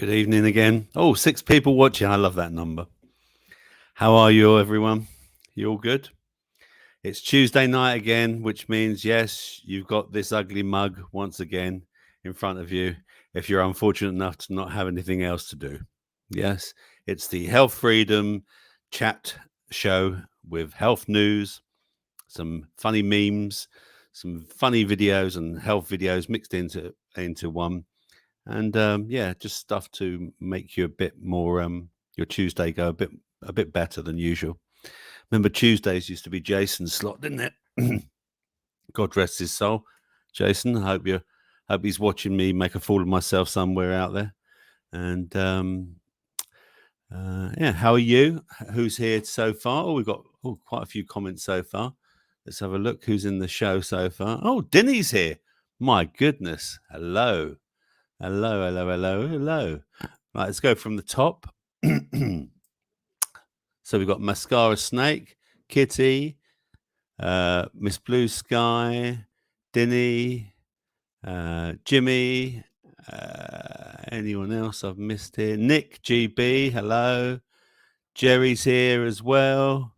Good evening again. Oh, 6 people watching. I love that number. How are you, everyone? You all good? It's Tuesday night again, which means, yes, you've got this ugly mug once again in front of you if you're unfortunate enough to not have anything else to do. Yes, it's the Health Freedom chat show with health news, some funny memes, some funny videos and health videos mixed into one. And yeah, just stuff to make you a bit more your Tuesday go a bit better than usual. Remember, Tuesdays used to be Jason's slot, didn't it? God rest his soul, Jason. I hope he's watching me make a fool of myself somewhere out there. And yeah, how are you? Who's here so far? Oh, we've got quite a few comments so far. Let's have a look. Who's in the show so far? Oh, Dinny's here. My goodness. Hello. Hello, hello, hello, hello. Right, let's go from the top. So we've got Mascara Snake, Kitty, Miss Blue Sky, Dinny, Jimmy, anyone else I've missed here? Nick GB, hello. Jerry's here as well.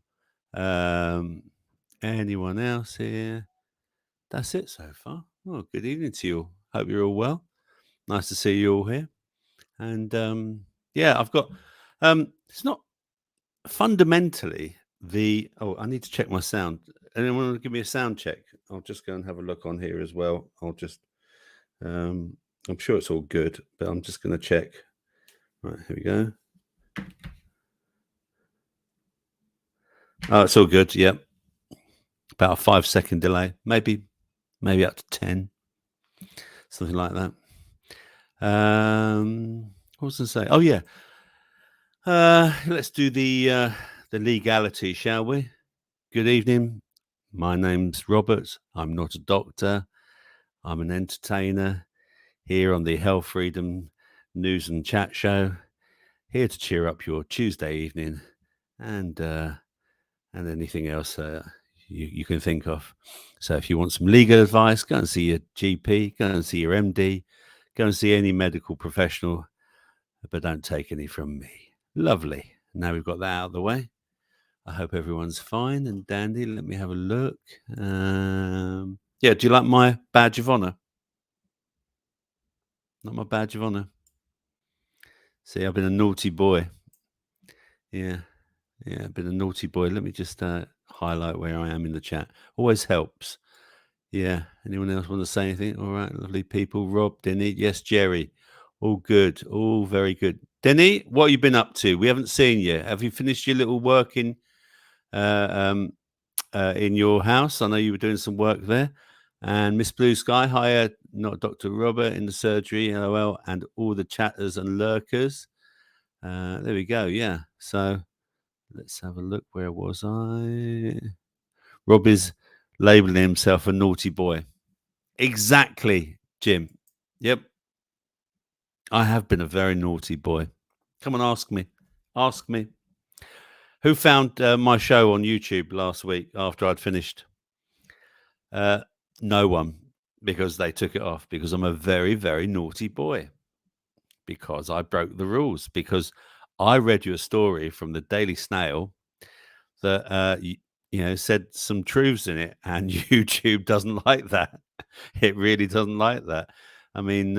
Anyone else here? That's it so far. Oh, good evening to you all. Hope you're all well. Nice to see you all here. And yeah, I've got it's not fundamentally I need to check my sound. Anyone want to give me a sound check? I'll just go and have a look on here as well. I'll just I'm sure it's all good, but I'm just going to check. Right, here we go. Oh, it's all good. Yep. About a 5-second delay, maybe up to 10, something like that. What was I say? Oh yeah. Let's do the legality, shall we? Good evening. My name's Robert. I'm not a doctor. I'm an entertainer here on the Health Freedom News and Chat Show, here to cheer up your Tuesday evening and anything else you can think of. So if you want some legal advice, go and see your GP, go and see your MD, go and see any medical professional, but don't take any from me. Lovely. Now we've got that out of the way. I hope everyone's fine and dandy. Let me have a look. Yeah, do you like my badge of honor? Not my badge of honor. See, I've been a naughty boy. Yeah, I've been a naughty boy. Let me just highlight where I am in the chat. Always helps. Yeah. Anyone else want to say anything? All right, lovely people. Rob, Denny, yes, Jerry. All good. All very good. Denny, what have you been up to? We haven't seen you. Have you finished your little work in your house? I know you were doing some work there. And Miss Blue Sky, hi, not Dr. Robert in the surgery, LOL, and all the chatters and lurkers. There we go. Yeah. So let's have a look. Where was I? Rob is labeling himself a naughty boy. Exactly, Jim. Yep. I have been a very naughty boy. Come on, ask me. Ask me. Who found my show on YouTube last week after I'd finished? No one, because they took it off, because I'm a very, very naughty boy, because I broke the rules, because I read you a story from the Daily Snail that said some truths in it, and YouTube doesn't like that. It really doesn't like that. I mean,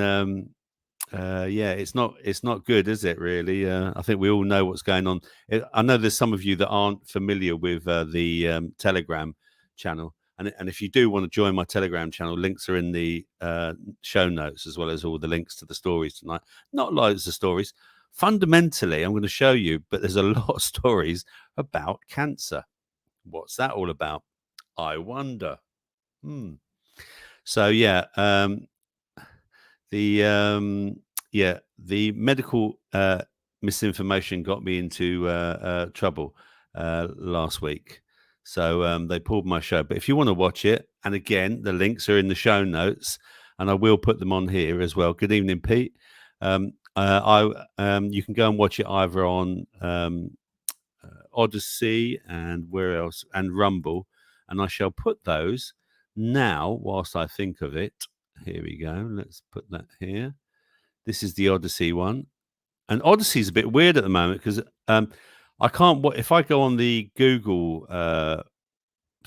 yeah, it's not good, is it? Really, I think we all know what's going on. I know there's some of you that aren't familiar with the Telegram channel. And if you do want to join my Telegram channel, links are in the show notes, as well as all the links to the stories tonight. Not loads of stories. Fundamentally, I'm going to show you, but there's a lot of stories about cancer. What's that all about? I wonder. So yeah, the medical misinformation got me into trouble last week. So they pulled my show. But if you want to watch it, and again, the links are in the show notes, and I will put them on here as well. Good evening, Pete. You can go and watch it either on Odyssey and where else, and Rumble, and I shall put those now whilst I think of it. Here we go. Let's put that here. This is the Odyssey one. And Odyssey's a bit weird at the moment because I can't. If I go on the Google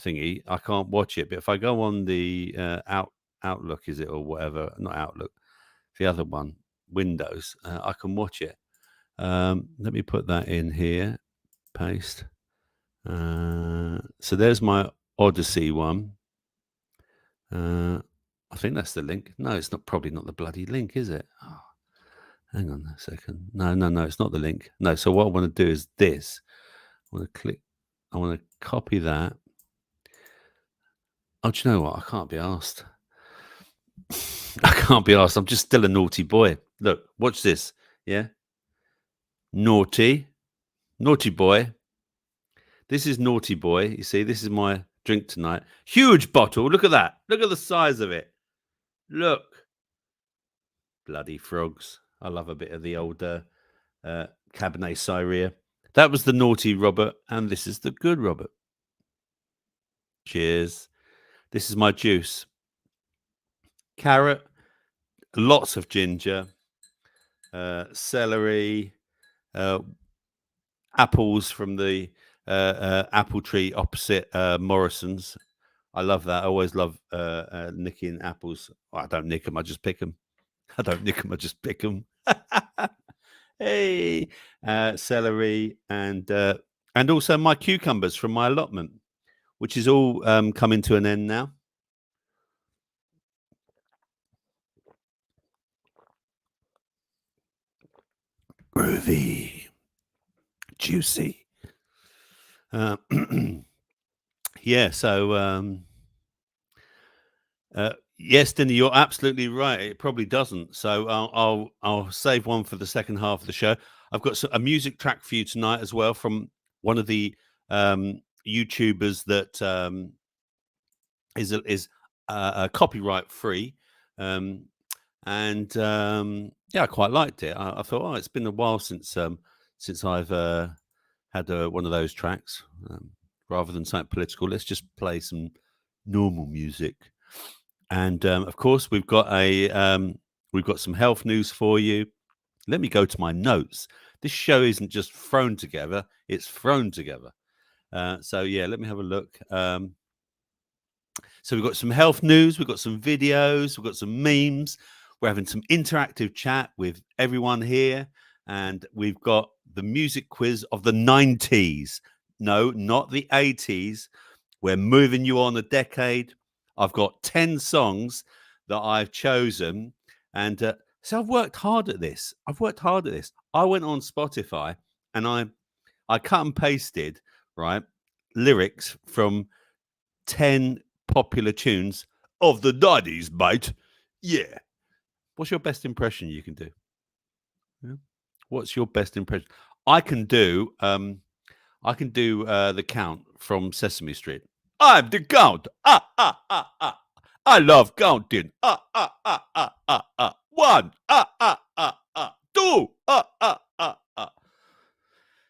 thingy, I can't watch it. But if I go on the Outlook, is it or whatever? Not Outlook, the other one, Windows. I can watch it. Let me put that in here. Paste. So there's my Odyssey one. I think that's the link. No, it's not. Probably not the bloody link, is it? Oh, hang on a second. No, it's not the link. No. So what I want to do is this. I want to click. I want to copy that. Oh, do you know what? I can't be asked. I can't be asked. I'm just still a naughty boy. Look, watch this. Yeah. Naughty boy. This is naughty boy. You see, this is my drink tonight. Huge bottle. Look at that. Look at the size of it. Look. Bloody frogs. I love a bit of the old Cabernet Syria. That was the naughty Robert, and this is the good Robert. Cheers. This is my juice. Carrot, lots of ginger, celery, apples from the apple tree opposite Morrison's. I love that. I always love nicking apples. I don't nick them. I just pick them. I don't nick them. I just pick them. Hey, celery and also my cucumbers from my allotment, which is all coming to an end now. Groovy, juicy. Yeah. So yes, Dinny, you're absolutely right. It probably doesn't. So I'll save one for the second half of the show. I've got a music track for you tonight as well from one of the YouTubers that is copyright free, and yeah, I quite liked it. I thought, oh, it's been a while since I've had one of those tracks. Rather than something political, let's just play some normal music. And of course, we've got some health news for you. Let me go to my notes. This show isn't just thrown together; it's thrown together. So yeah, let me have a look. So we've got some health news, we've got some videos, we've got some memes. We're having some interactive chat with everyone here, and we've got the music quiz of the 90s. No, not the 80s. We're moving you on a decade. I've got 10 songs that I've chosen, and so I've worked hard at this. I went on Spotify and I cut and pasted, right, lyrics from 10 popular tunes of the 90s, mate. Yeah. What's your best impression you can do? Yeah. What's your best impression? I can do the Count from Sesame Street. I'm the Count. I love counting. 1. Two.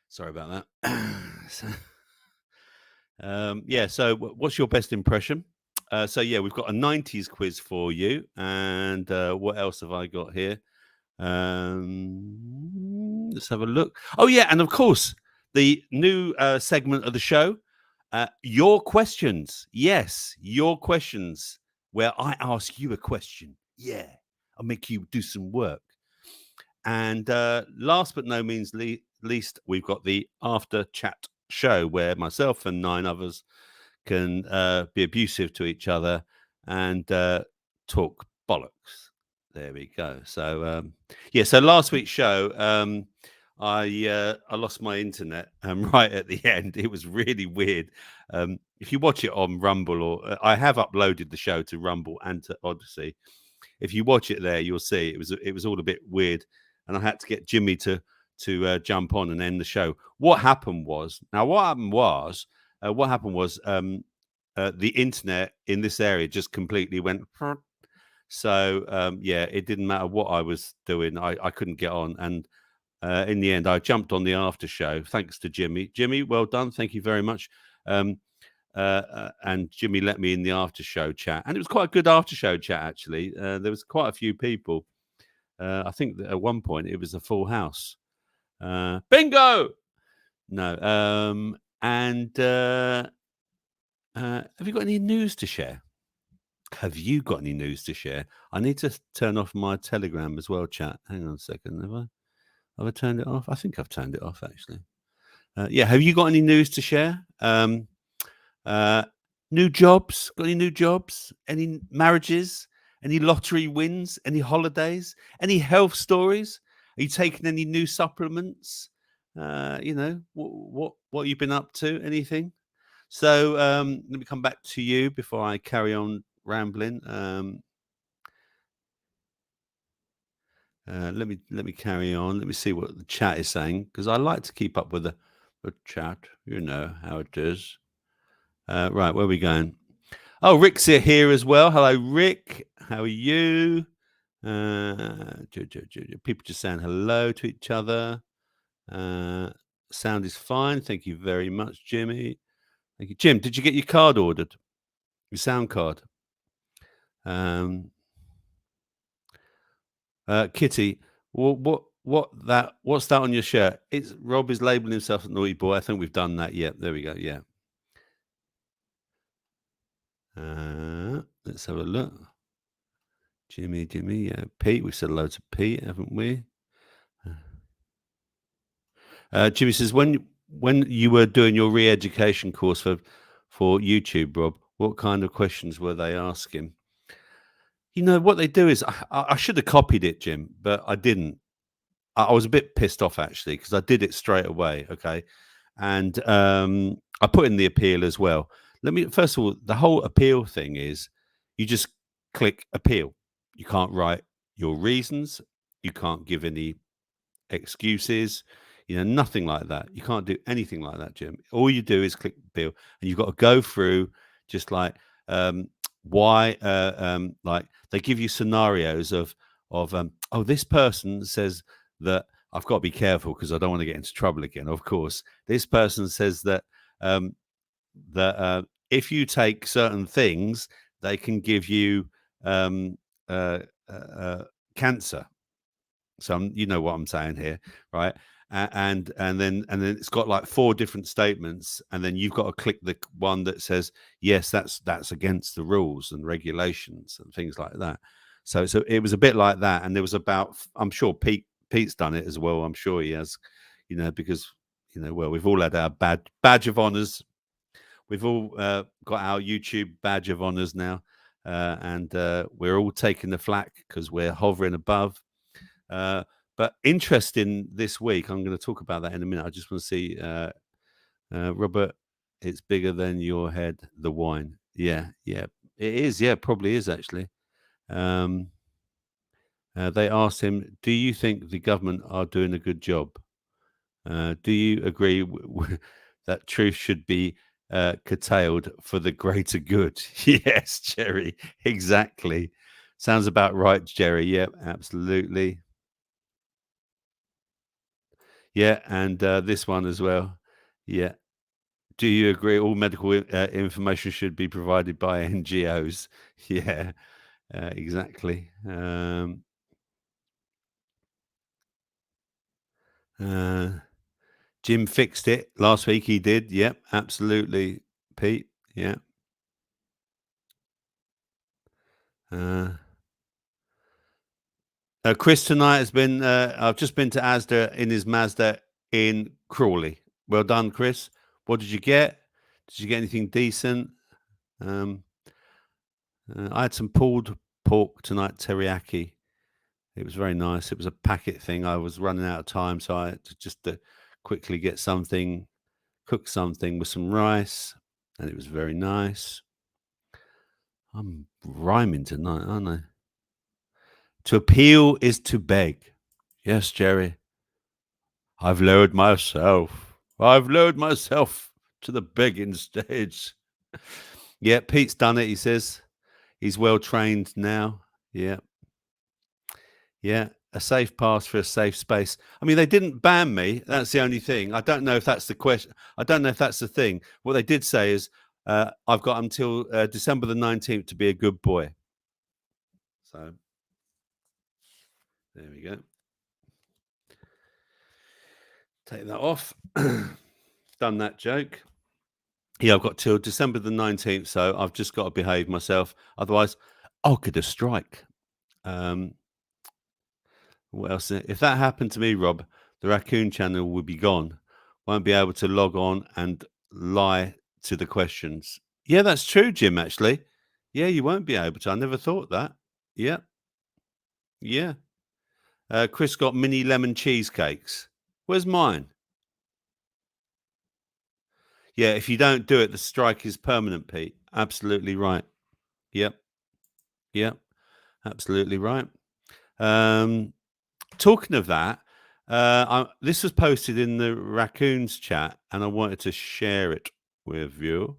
Sorry about that. Yeah. So, what's your best impression? So yeah, we've got a 90s quiz for you, and what else have I got here? Let's have a look. Oh yeah, and of course, the new segment of the show, your questions. Yes, your questions, where I ask you a question. Yeah, I'll make you do some work. And last but no means least, we've got the after chat show where myself and 9 others can be abusive to each other and talk bollocks. There we go. So yeah, so last week's show, I lost my internet right at the end. It was really weird. If you watch it on Rumble, or I have uploaded the show to Rumble and to Odyssey. If you watch it there, you'll see it was all a bit weird, and I had to get Jimmy to jump on and end the show. What happened was the internet in this area just completely went. So yeah, it didn't matter what I was doing. I couldn't get on, and in the end, I jumped on the after show thanks to Jimmy. Jimmy, well done, thank you very much. And Jimmy let me in the after show chat, and it was quite a good after show chat actually. There was quite a few people. I think that at one point it was a full house. Bingo. No. And have you got any news to share? Have you got any news to share? I need to turn off my Telegram as well, chat. Hang on a second. Have I turned it off? I think I've turned it off, actually. Yeah. Have you got any news to share? New jobs? Got any new jobs? Any marriages? Any lottery wins? Any holidays? Any health stories? Are you taking any new supplements? What you've been up to? Anything? So let me come back to you before I carry on rambling. Let me carry on. Let me see what the chat is saying, because I like to keep up with the chat. You know how it is. Right, where are we going? Oh, Rick's here as well. Hello, Rick. How are you? People just saying hello to each other. Sound is fine. Thank you very much, Jimmy. Thank you, Jim. Did you get your card ordered? Your sound card? Kitty, what's that on your shirt? It's Rob is labeling himself a naughty boy. I think we've done that. Yeah, there we go. Yeah. Let's have a look. Jimmy. Yeah, Pete. We said hello to Pete, haven't we? Jimmy says, when you were doing your re-education course for YouTube, Rob, what kind of questions were they asking? You know what they do is I should have copied it, Jim, but I didn't. I was a bit pissed off, actually, because I did it straight away. Okay, and I put in the appeal as well. First of all, the whole appeal thing is you just click appeal. You can't write your reasons. You can't give any excuses, nothing like that. You can't do anything like that, Jim. All you do is click appeal, and you've got to go through just like why, like they give you scenarios of oh, this person says that I've got to be careful because I don't want to get into trouble again. Of course, this person says that if you take certain things, they can give you cancer. So you know what I'm saying here, right? And then it's got like 4 different statements, and then you've got to click the one that says yes, that's against the rules and regulations and things like that. So it was a bit like that, and there was about, I'm sure Pete's done it as well. I'm sure he has, because well, we've all had our badge of honors. We've all got our YouTube badge of honors now, and we're all taking the flak because we're hovering above. But interesting this week, I'm going to talk about that in a minute. I just want to see, Robert, it's bigger than your head, the wine. Yeah, it is. Yeah, probably is, actually. They asked him, do you think the government are doing a good job? Do you agree that truth should be curtailed for the greater good? Yes, Jerry, exactly. Sounds about right, Jerry. Yep, absolutely. Yeah, and this one as well. Yeah. Do you agree all medical information should be provided by NGOs? Yeah, exactly. Jim fixed it last week. He did. Yep, absolutely, Pete. Yeah. Chris tonight has been. I've just been to Asda in his Mazda in Crawley. Well done, Chris. What did you get? Did you get anything decent? I had some pulled pork tonight, teriyaki. It was very nice. It was a packet thing. I was running out of time, so I had to just quickly get something, cook something with some rice, and it was very nice. I'm rhyming tonight, aren't I? To appeal is to beg. Yes, Jerry. I've lowered myself to the begging stage. Yeah, Pete's done it, he says. He's well trained now. Yeah. Yeah, a safe pass for a safe space. I mean, they didn't ban me. That's the only thing. I don't know if that's the question. I don't know if that's the thing. What they did say is, I've got until December the 19th to be a good boy. So there we go. Take that off. Done that joke. Yeah, I've got till December the 19th, so I've just got to behave myself. Otherwise, I'll get a strike. What else? If that happened to me, Rob, the raccoon channel would be gone. Won't be able to log on and lie to the questions. Yeah, that's true, Jim, actually. Yeah, you won't be able to. I never thought that. Yeah, yeah. Chris got mini lemon cheesecakes. Where's mine? Yeah, if you don't do it, the strike is permanent, Pete. Absolutely right. Yep, yep, absolutely right. Talking of that, this was posted in the raccoons chat, and I wanted to share it with you.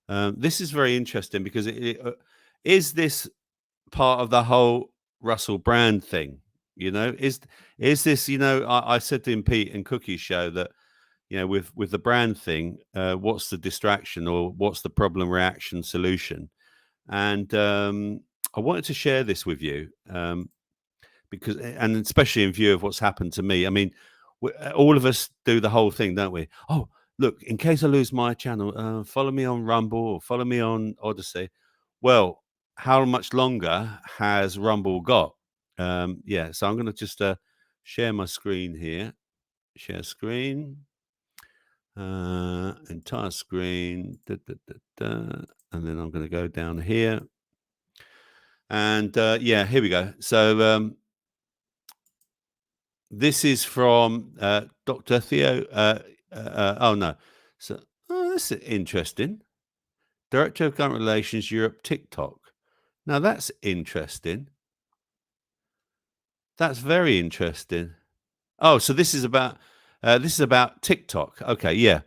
This is very interesting because is this part of the whole Russell Brand thing? You know, is this? You know, I said in Pete and Cookie's show that with the brand thing, what's the distraction or what's the problem, reaction, solution? And I wanted to share this with you. Because, and especially in view of what's happened to me. I mean, all of us do the whole thing, don't we? Oh, look, in case I lose my channel, follow me on Rumble or follow me on Odyssey. Well, how much longer has Rumble got? Yeah, so I'm going to just share my screen here. Share screen, entire screen, and then I'm going to go down here. And yeah, here we go. So this is from Dr. Theo. Oh, no. So, this is interesting. Director of Government Relations, Europe, TikTok. Now, that's interesting. That's very interesting. Oh, so this is about TikTok. Okay, yeah.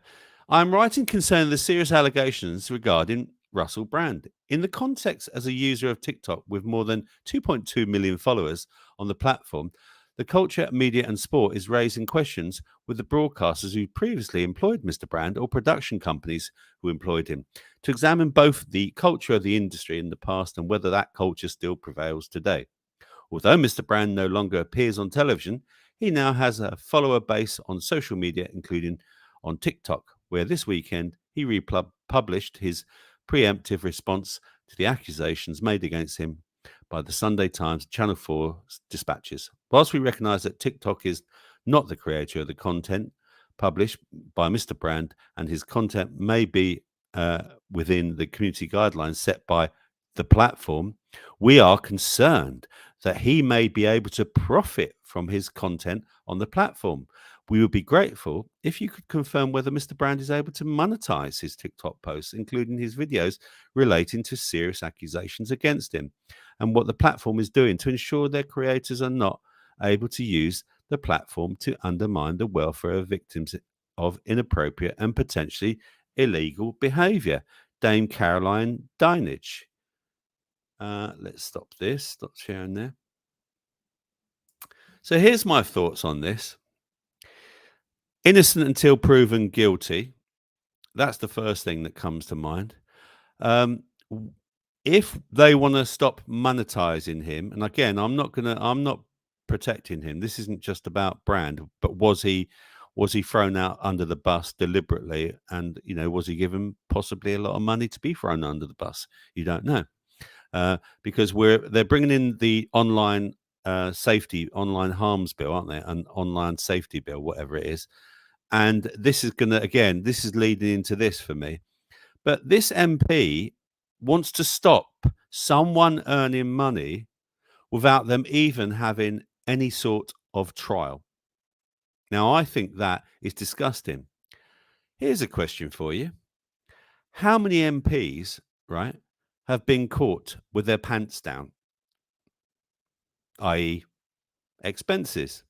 I'm writing concerning the serious allegations regarding Russell Brand. In the context as a user of TikTok with more than 2.2 million followers on the platform, the culture, media, and sport is raising questions with the broadcasters who previously employed Mr. Brand or production companies who employed him to examine both the culture of the industry in the past and whether that culture still prevails today. Although Mr. Brand no longer appears on television, he now has a follower base on social media, including on TikTok, where this weekend he republished his preemptive response to the accusations made against him by the Sunday Times Channel 4 dispatches. Whilst we recognise that TikTok is not the creator of the content published by Mr. Brand, and his content may be within the community guidelines set by the platform, we are concerned that he may be able to profit from his content on the platform. We would be grateful if you could confirm whether Mr. Brand is able to monetize his TikTok posts, including his videos relating to serious accusations against him, and what the platform is doing to ensure their creators are not able to use the platform to undermine the welfare of victims of inappropriate and potentially illegal behavior. Dame Caroline Dinage. Let's stop this. Stop sharing there. So here's my thoughts on this. Innocent until proven guilty. That's the first thing that comes to mind. If they want to stop monetizing him, and again, I'm not protecting him. This isn't just about Brand, but was he thrown out under the bus deliberately? And was he given possibly a lot of money to be thrown under the bus? You don't know. Because they're bringing in the online online harms bill, aren't they? An online safety bill, whatever it is. And this is this is leading into this for me. But this MP wants to stop someone earning money without them even having any sort of trial. Now, I think that is disgusting. Here's a question for you. How many MPs, right, have been caught with their pants down, i.e., expenses,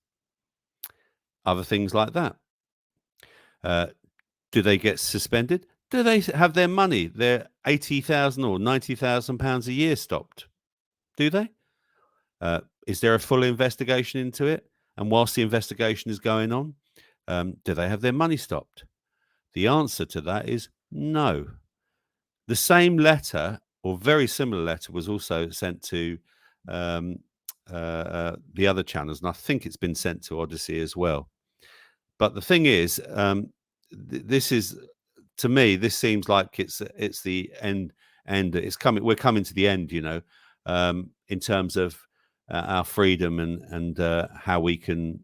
other things like that? Do they get suspended? Do they have their money, their 80,000 or 90,000 pounds a year stopped? Do they? Is there a full investigation into it? And whilst the investigation is going on, do they have their money stopped? The answer to that is no. The same letter or very similar letter was also sent to the other channels, and I think it's been sent to Odyssey as well. But the thing is, this is, to me, this seems like it's the end. It's coming. We're coming to the end. In terms of our freedom and how we can,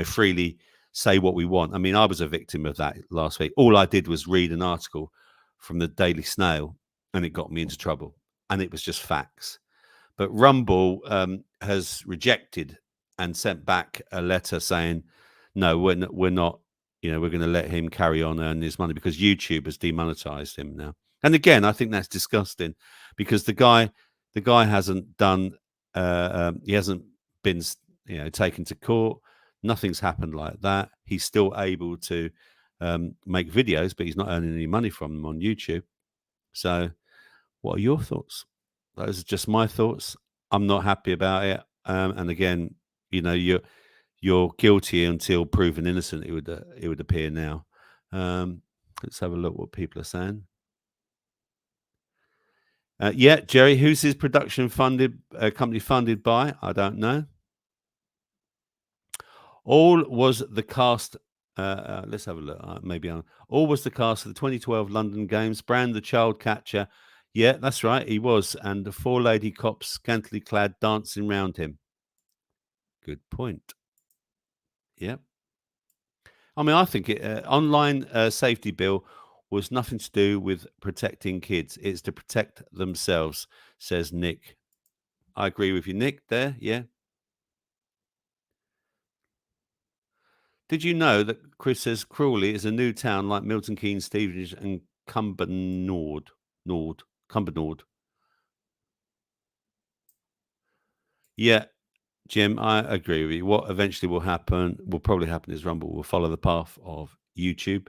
freely say what we want. I mean, I was a victim of that last week. All I did was read an article from the Daily Snail, and it got me into trouble. And it was just facts. But Rumble has rejected and sent back a letter saying, no, we're not, we're going to let him carry on earning his money because YouTube has demonetized him now. And again, I think that's disgusting because the guy hasn't done, he hasn't been, taken to court. Nothing's happened like that. He's still able to make videos, but he's not earning any money from them on YouTube. So what are your thoughts? Those are just my thoughts. I'm not happy about it. And again, you're guilty until proven innocent. It would appear now. Let's have a look what people are saying. Yeah, Jerry, who's his production company funded by? I don't know. All was the cast. Let's have a look. Maybe all was the cast of the 2012 London Games. Brand the child catcher. Yeah, that's right. He was, and the 4 lady cops, scantily clad, dancing round him. Good point. Yep. I mean, I think online safety bill was nothing to do with protecting kids. It's to protect themselves, says Nick. I agree with you, Nick. There, yeah. Did you know that Chris says Crawley is a new town like Milton Keynes, Stevenage, and Cumbernauld? Cumbernauld. Yeah, Jim, I agree with you. What eventually will probably happen is Rumble will follow the path of YouTube.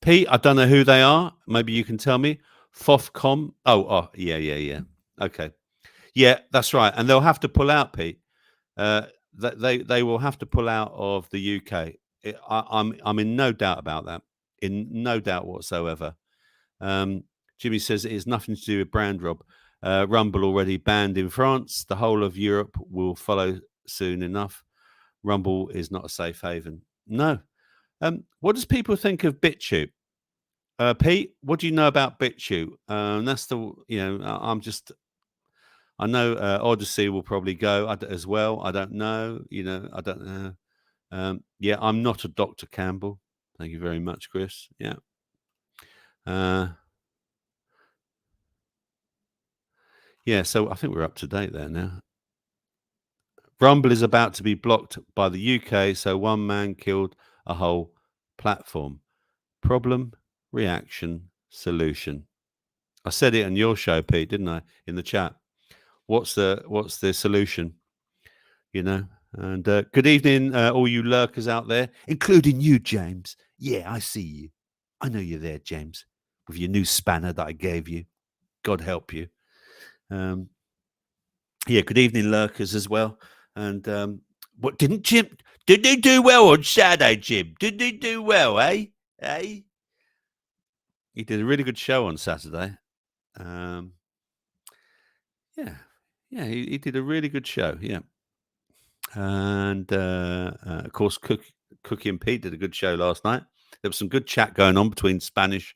Pete, I don't know who they are. Maybe you can tell me. Fofcom. Yeah. Okay. Yeah, that's right. And they'll have to pull out, Pete. They will have to pull out of the UK. I'm in no doubt about that. In no doubt whatsoever. Jimmy says it is nothing to do with brand, Rob. Rumble already banned in France. The whole of Europe will follow soon enough. Rumble is not a safe haven. No. What does people think of BitChute? Pete, what do you know about BitChute? That's the, I know Odyssey will probably go as well. I don't know. I don't know. Yeah, I'm not a Dr. Campbell. Thank you very much, Chris. Yeah. Yeah, so I think we're up to date there now. Rumble is about to be blocked by the UK, so one man killed a whole platform. Problem, reaction, solution. I said it on your show, Pete, didn't I? In the chat. What's the solution? And good evening, all you lurkers out there, including you, James. Yeah, I see you. I know you're there, James, with your new spanner that I gave you. God help you. Yeah, good evening, lurkers as well. And what didn't they do well on Saturday, Jim? Did they do well, eh? He did a really good show on Saturday. Yeah, he did a really good show. Yeah. And of course, Cookie and Pete did a good show last night. There was some good chat going on between Spanish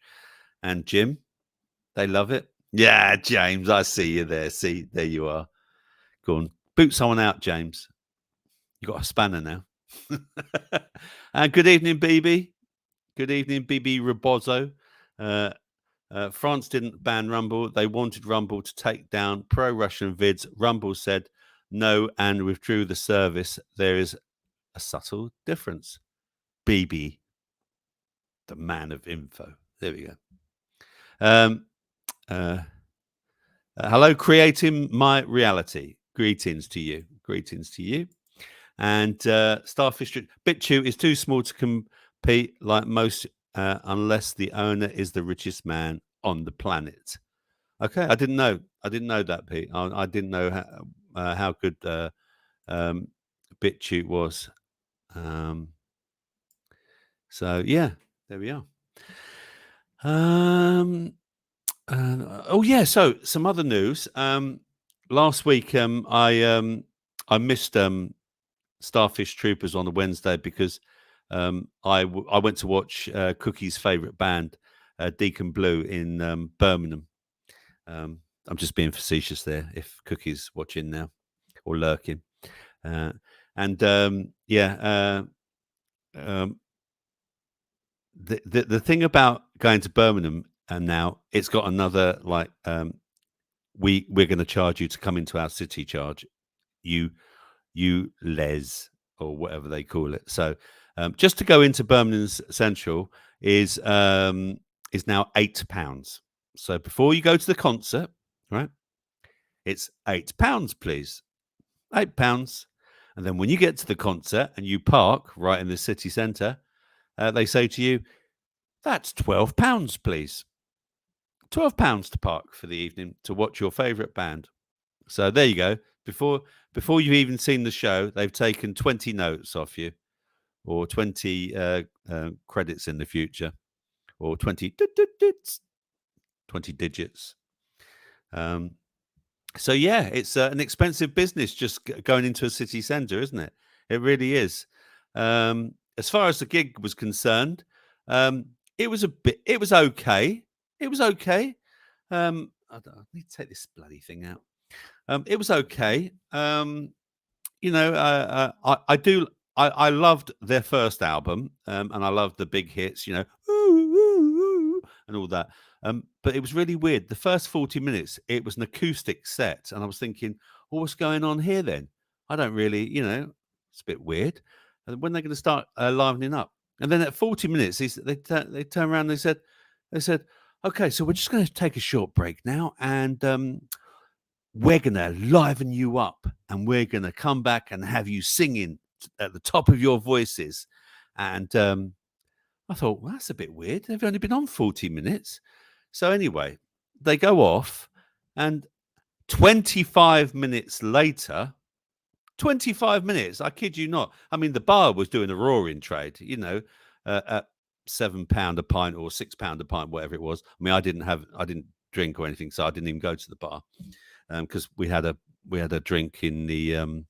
and Jim. They love it. Yeah, James, I see you there. See, there you are. Go on, boot someone out, James. You got a spanner now. And good evening, BB. Good evening, BB Rebozo. France didn't ban Rumble. They wanted Rumble to take down pro-Russian vids. Rumble said no and withdrew the service. There is a subtle difference. BB, the man of info. There we go. Hello, creating my reality. Greetings to you. Greetings to you. And Starfish BitChute is too small to compete like most, unless the owner is the richest man on the planet. Okay, I didn't know that, Pete. I didn't know how good BitChute was. So yeah, there we are. Oh yeah, so some other news. Last week, I missed Starfish Troopers on a Wednesday because I went to watch Cookie's favourite band, Deacon Blue, in Birmingham. I'm just being facetious there. If Cookie's watching now or lurking, the thing about going to Birmingham now, it's got another we're going to charge you to come into our city charge. You les or whatever they call it. So just to go into Birmingham's Central is now £8. So before you go to the concert, right, it's £8, please. £8. And then when you get to the concert and you park right in the city centre, they say to you, that's £12, please. £12 to park for the evening to watch your favourite band. So there you go. Before you've even seen the show, they've taken 20 notes off you, or 20 credits in the future, or 20 digits. So yeah, it's an expensive business just going into a city centre, isn't it? It really is. As far as the gig was concerned, it was okay. It was okay. I need to take this bloody thing out. It was okay. I loved their first album, and I loved the big hits, ooh, ooh, ooh, and all that. But it was really weird. The first 40 minutes, it was an acoustic set, and I was thinking, well, what's going on here then? I don't really, it's a bit weird. And when they're going to start livening up? And then at 40 minutes, they turned around and they said, okay, so we're just going to take a short break now, and we're going to liven you up, and we're going to come back and have you singing at the top of your voices. And I thought, well, that's a bit weird. They've only been on 40 minutes. So anyway, they go off, and 25 minutes later, 25 minutes, I kid you not. I mean, the bar was doing a roaring trade, at £7 a pint or £6 a pint, whatever it was. I mean, I didn't drink or anything, so I didn't even go to the bar. Because we had a drink in in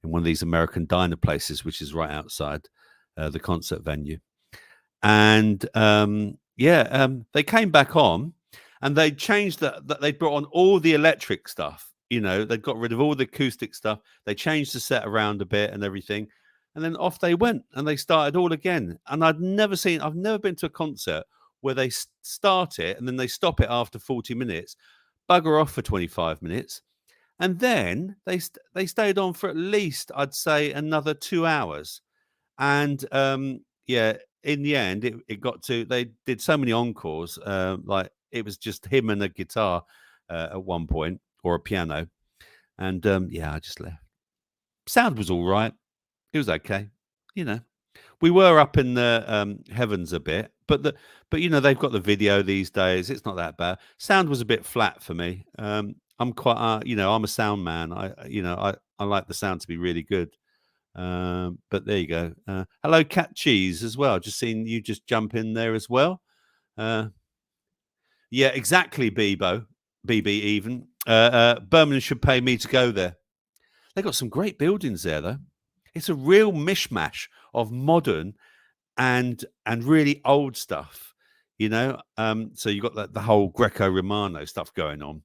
one of these American diner places, which is right outside the concert venue. And they came back on, and they changed that. They brought on all the electric stuff. They got rid of all the acoustic stuff. They changed the set around a bit and everything, and then off they went, and they started all again. And I've never been to a concert where they start it and then they stop it after 40 minutes. Bugger off for 25 minutes, and then they stayed on for at least, I'd say, another 2 hours. And in the end, it got to, they did so many encores, like it was just him and a guitar at one point, or a piano. And I just left. Sound was all right. It was okay. We were up in the heavens a bit, but they've got the video these days. It's not that bad. Sound was a bit flat for me. I'm quite, I'm a sound man. I like the sound to be really good. But there you go. Hello, Cat Cheese, as well. Just seen you just jump in there as well. Yeah, exactly, BB even. Birmingham should pay me to go there. They've got some great buildings there, though. It's a real mishmash of modern and really old stuff, so you've got the whole Greco-Romano stuff going on.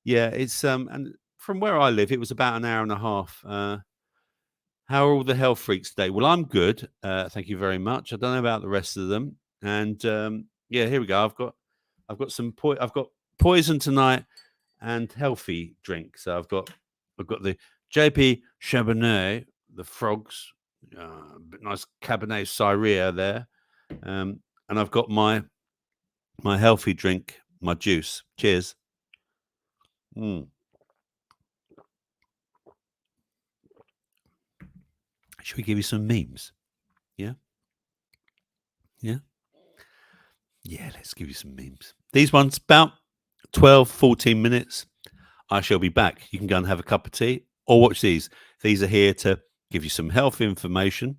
It's and from where I live, it was about an hour and a half. How are all the health freaks today? Well, I'm good. Thank you very much. I don't know about the rest of them. And here we go. I've got poison tonight and healthy drink. So I've got the JP Chabernet, the frogs, nice Cabernet Syria there, and I've got my healthy drink, my juice. Cheers. Should we give you some memes? Yeah. Let's give you some memes. These ones about 12, 14 minutes. I shall be back. You can go and have a cup of tea or watch these. These are here to give you some health information,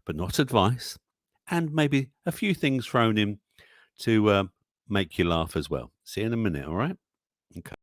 but not advice, and maybe a few things thrown in to make you laugh as well. See you in a minute, all right? Okay.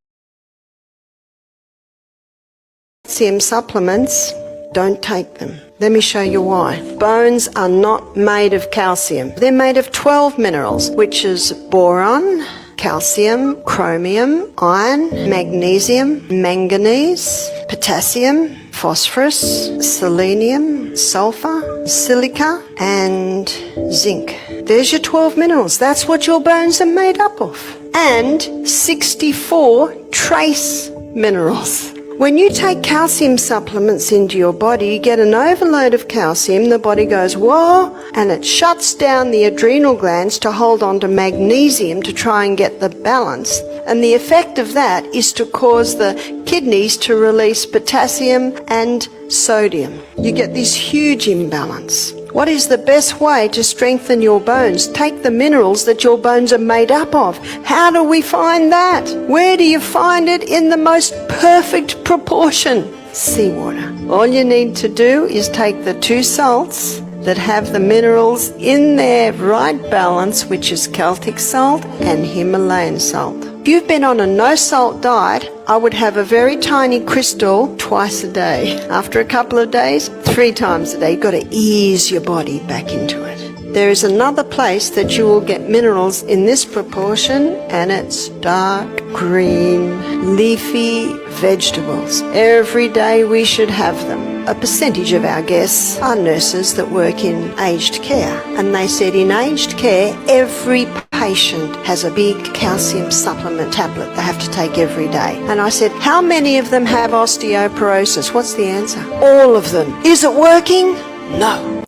calcium supplements, don't take them. Let me show you why. Bones are not made of calcium. They're made of 12 minerals, which is boron, calcium, chromium, iron, magnesium, manganese, potassium, phosphorus, selenium, sulfur, silica, and zinc. There's your 12 minerals. That's what your bones are made up of. And 64 trace minerals. When you take calcium supplements into your body, you get an overload of calcium, the body goes, whoa, and it shuts down the adrenal glands to hold on to magnesium to try and get the balance. And the effect of that is to cause the kidneys to release potassium and sodium. You get this huge imbalance. What is the best way to strengthen your bones? Take the minerals that your bones are made up of. How do we find that? Where do you find it in the most perfect proportion? Seawater. All you need to do is take the two salts that have the minerals in their right balance, which is Celtic salt and Himalayan salt. If you've been on a no-salt diet, I would have a very tiny crystal twice a day. After a couple of days, 3 times a day. You've got to ease your body back into it. There is another place that you will get minerals in this proportion, and it's dark green, leafy vegetables. Every day we should have them. A percentage of our guests are nurses that work in aged care, and they said in aged care, every patient has a big calcium supplement tablet they have to take every day. And I said, how many of them have osteoporosis? What's the answer? All of them. Is it working? No.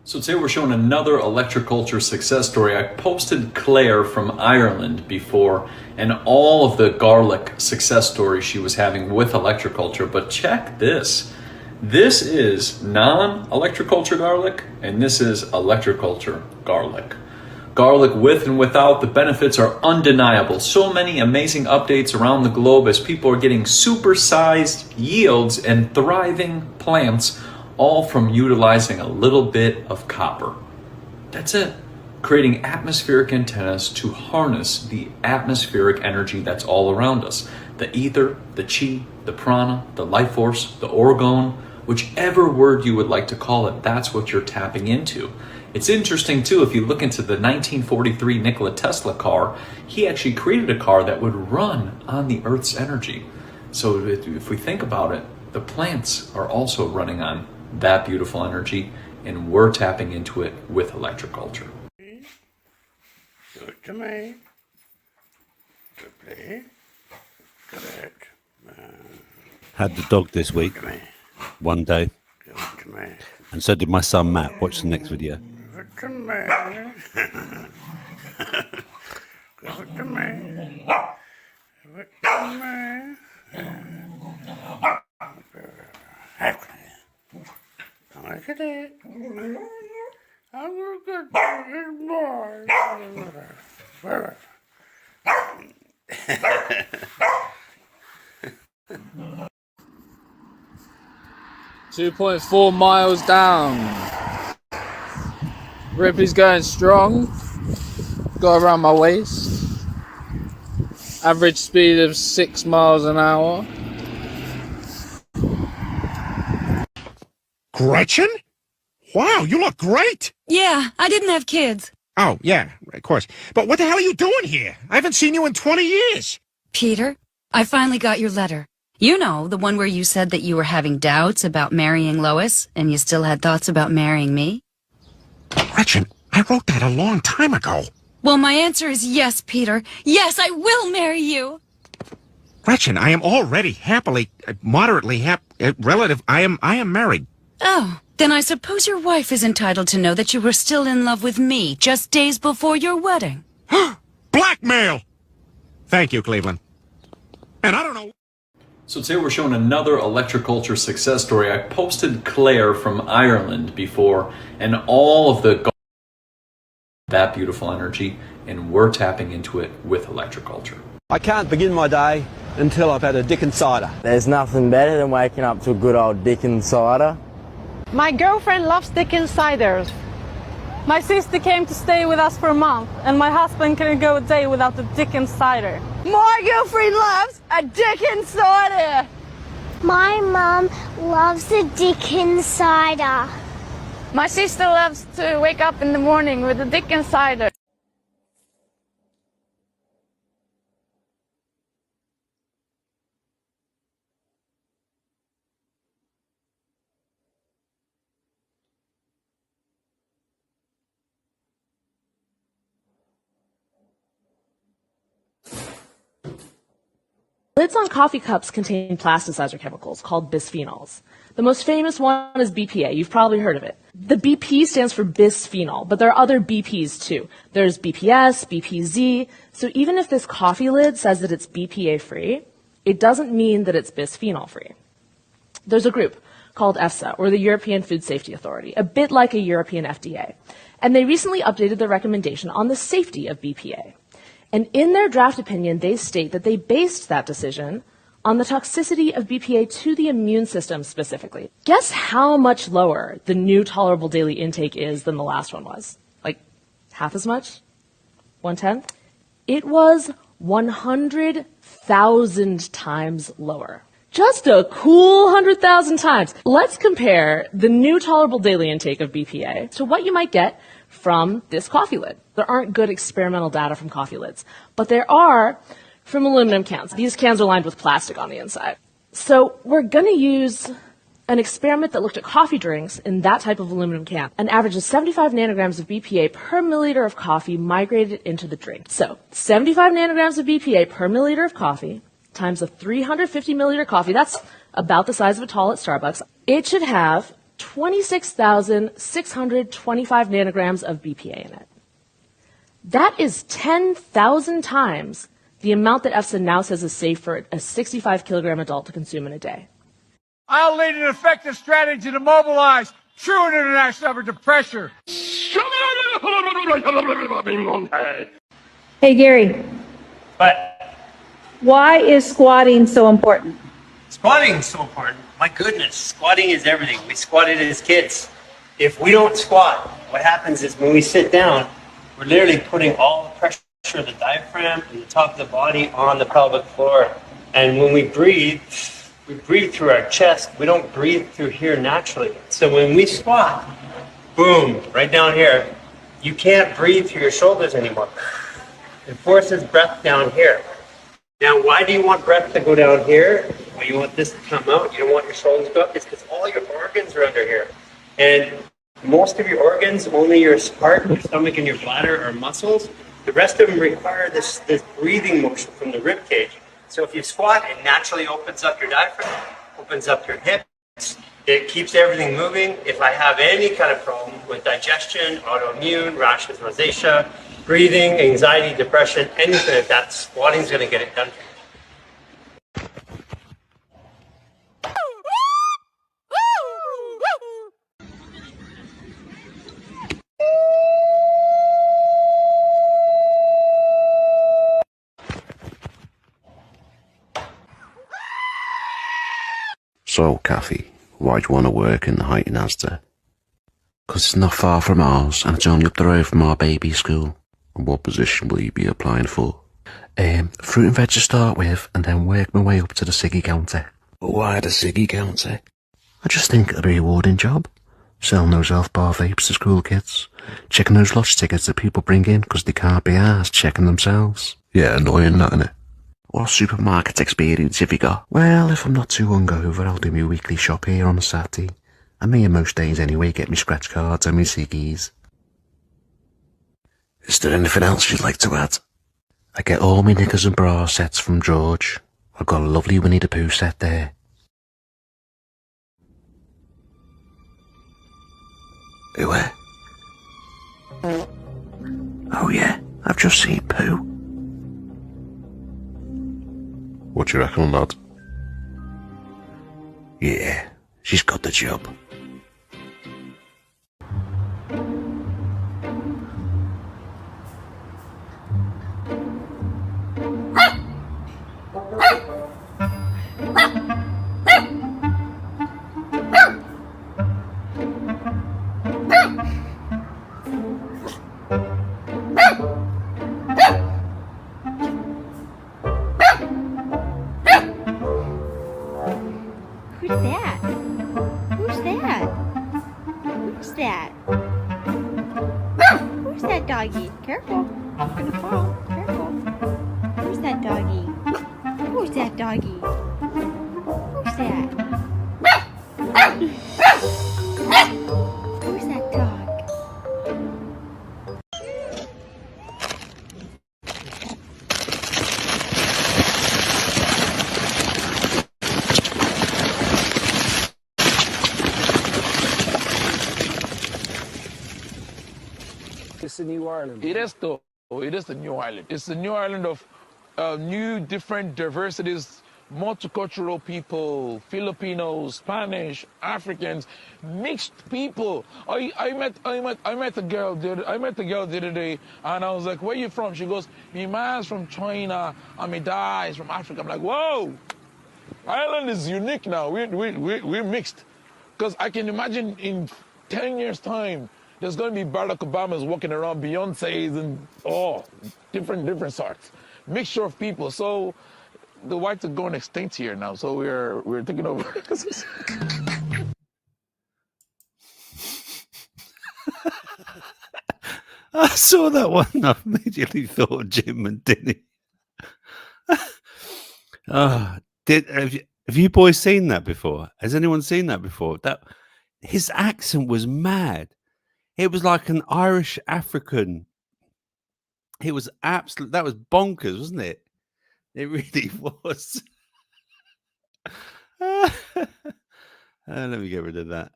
So today we're showing another electroculture success story. I posted Claire from Ireland before and all of the garlic success stories she was having with electroculture, but check this. This is non-electroculture garlic, and this is electroculture garlic. Garlic with and without, the benefits are undeniable. So many amazing updates around the globe as people are getting supersized yields and thriving plants, all from utilizing a little bit of copper. That's it. Creating atmospheric antennas to harness the atmospheric energy that's all around us. The ether, the chi, the prana, the life force, the orgone, whichever word you would like to call it, that's what you're tapping into. It's interesting too, if you look into the 1943 Nikola Tesla car, he actually created a car that would run on the Earth's energy. So if we think about it, the plants are also running on that beautiful energy, and we're tapping into it with electroculture. Give it to me. Please. Give it. Had the dog this week, Give me. one day, Give it to me. and so did my son Matt. Watch the next video. Give it to me. Give it to me. Give it to me. Look at it. I'm a good boy. 2.4 miles down. Ripley's going strong. Got around my waist. Average speed of 6 miles an hour. Gretchen? Wow, you look great! Yeah, I didn't have kids. Oh, yeah, of course. But what the hell are you doing here? I haven't seen you in 20 years. Peter, I finally got your letter. You know, the one where you said that you were having doubts about marrying Lois, and you still had thoughts about marrying me? Gretchen, I wrote that a long time ago. Well, my answer is yes, Peter. Yes, I will marry you. Gretchen, I am already happily, moderately relative. I am married. Oh, then I suppose your wife is entitled to know that you were still in love with me just days before your wedding. Blackmail! Thank you, Cleveland. And I don't know... So today we're showing another electroculture success story. I posted Claire from Ireland before and all of the that beautiful energy, and we're tapping into it with electroculture. I can't begin my day until I've had a Dickens cider. There's nothing better than waking up to a good old Dickens cider. My girlfriend loves Dickens ciders. My sister came to stay with us for a month, and my husband couldn't go a day without the Dickens cider. My girlfriend loves a Dickens cider. My mum loves the Dickens cider. My sister loves to wake up in the morning with a Dickens cider. Lids on coffee cups contain plasticizer chemicals called bisphenols. The most famous one is BPA. You've probably heard of it. The BP stands for bisphenol, but there are other BPs too. There's BPS, BPZ. So even if this coffee lid says that it's BPA free, it doesn't mean that it's bisphenol free. There's a group called EFSA, or the European Food Safety Authority, a bit like a European FDA. And they recently updated their recommendation on the safety of BPA. And in their draft opinion, they state that they based that decision on the toxicity of BPA to the immune system specifically. Guess how much lower the new tolerable daily intake is than the last one was? Like half as much? 1/10? It was 100,000 times lower. Just a cool 100,000 times. Let's compare the new tolerable daily intake of BPA to what you might get from this coffee lid. There aren't good experimental data from coffee lids, but there are from aluminum cans. These cans are lined with plastic on the inside. So we're going to use an experiment that looked at coffee drinks in that type of aluminum can. An average of 75 nanograms of BPA per milliliter of coffee migrated into the drink. So 75 nanograms of BPA per milliliter of coffee times a 350 milliliter coffee, that's about the size of a tall at Starbucks. It should have 26,625 nanograms of BPA in it. That is 10,000 times the amount that EFSA now says is safe for a 65 kilogram adult to consume in a day. I'll lead an effective strategy to mobilize true international effort to pressure. Hey, Gary. But Why is squatting so important? squatting is so important. My goodness, squatting is everything. We squatted as kids. If we don't squat, what happens is when we sit down, we're literally putting all the pressure of the diaphragm and the top of the body on the pelvic floor. And when we breathe through our chest. We don't breathe through here naturally. So when we squat, boom, right down here, you can't breathe through your shoulders anymore. It forces breath down here. Now, why do you want breath to go down here? Well, you want this to come out. You don't want your shoulders to go up. It's because all your organs are under here. And most of your organs, only your heart, your stomach, and your bladder are muscles. The rest of them require this breathing motion from the rib cage. So if you squat, it naturally opens up your diaphragm, opens up your hips. It keeps everything moving. If I have any kind of problem with digestion, autoimmune, rashes, rosacea, breathing, anxiety, depression, anything like that, squatting is going to get it done. So, Kathy, why do you want to work in the height in Asda? 'Cause it's not far from ours, and it's only up the road from our baby school. And what position will you be applying for? Fruit and veg to start with, and then work my way up to the ciggy counter. Why the ciggy counter? I just think it'll be a rewarding job. Selling those elf-bar vapes to school kids. Checking those lodge tickets that people bring in 'cause they can't be arsed checking themselves. Yeah, annoying, that, innit? What supermarket experience have you got? Well, if I'm not too hungover, I'll do my weekly shop here on a Saturday. I'm here most days anyway, get me scratch cards and me ciggies. Is there anything else you'd like to add? I get all my knickers and bra sets from George. I've got a lovely Winnie the Pooh set there. Where? Oh yeah, I've just seen Pooh. What do you reckon, lad? Yeah, she's got the job. Careful. You're gonna fall. Careful. Who's that doggy? Who's that doggy? Who's that? Who's that dog? It's a new Ireland. It is though. It is the new island. It's the new island of new, different diversities, multicultural people, Filipinos, Spanish, Africans, mixed people. I met a girl the other day, and I was like, "Where you from?" She goes, "Me man's from China, and me dad is from Africa." I'm like, "Whoa, Ireland is unique now. We're mixed." Because I can imagine in 10 years' time, there's going to be Barack Obamas walking around, Beyonce's, and different sorts, mixture of people. So the whites are going extinct here now. So we're taking over. I saw that one. I immediately thought of Jim and Denny. Have you boys seen that before? Has anyone seen that before? That his accent was mad. It was like an Irish African. It was absolute. That was bonkers, wasn't it? It really was. Let me get rid of that.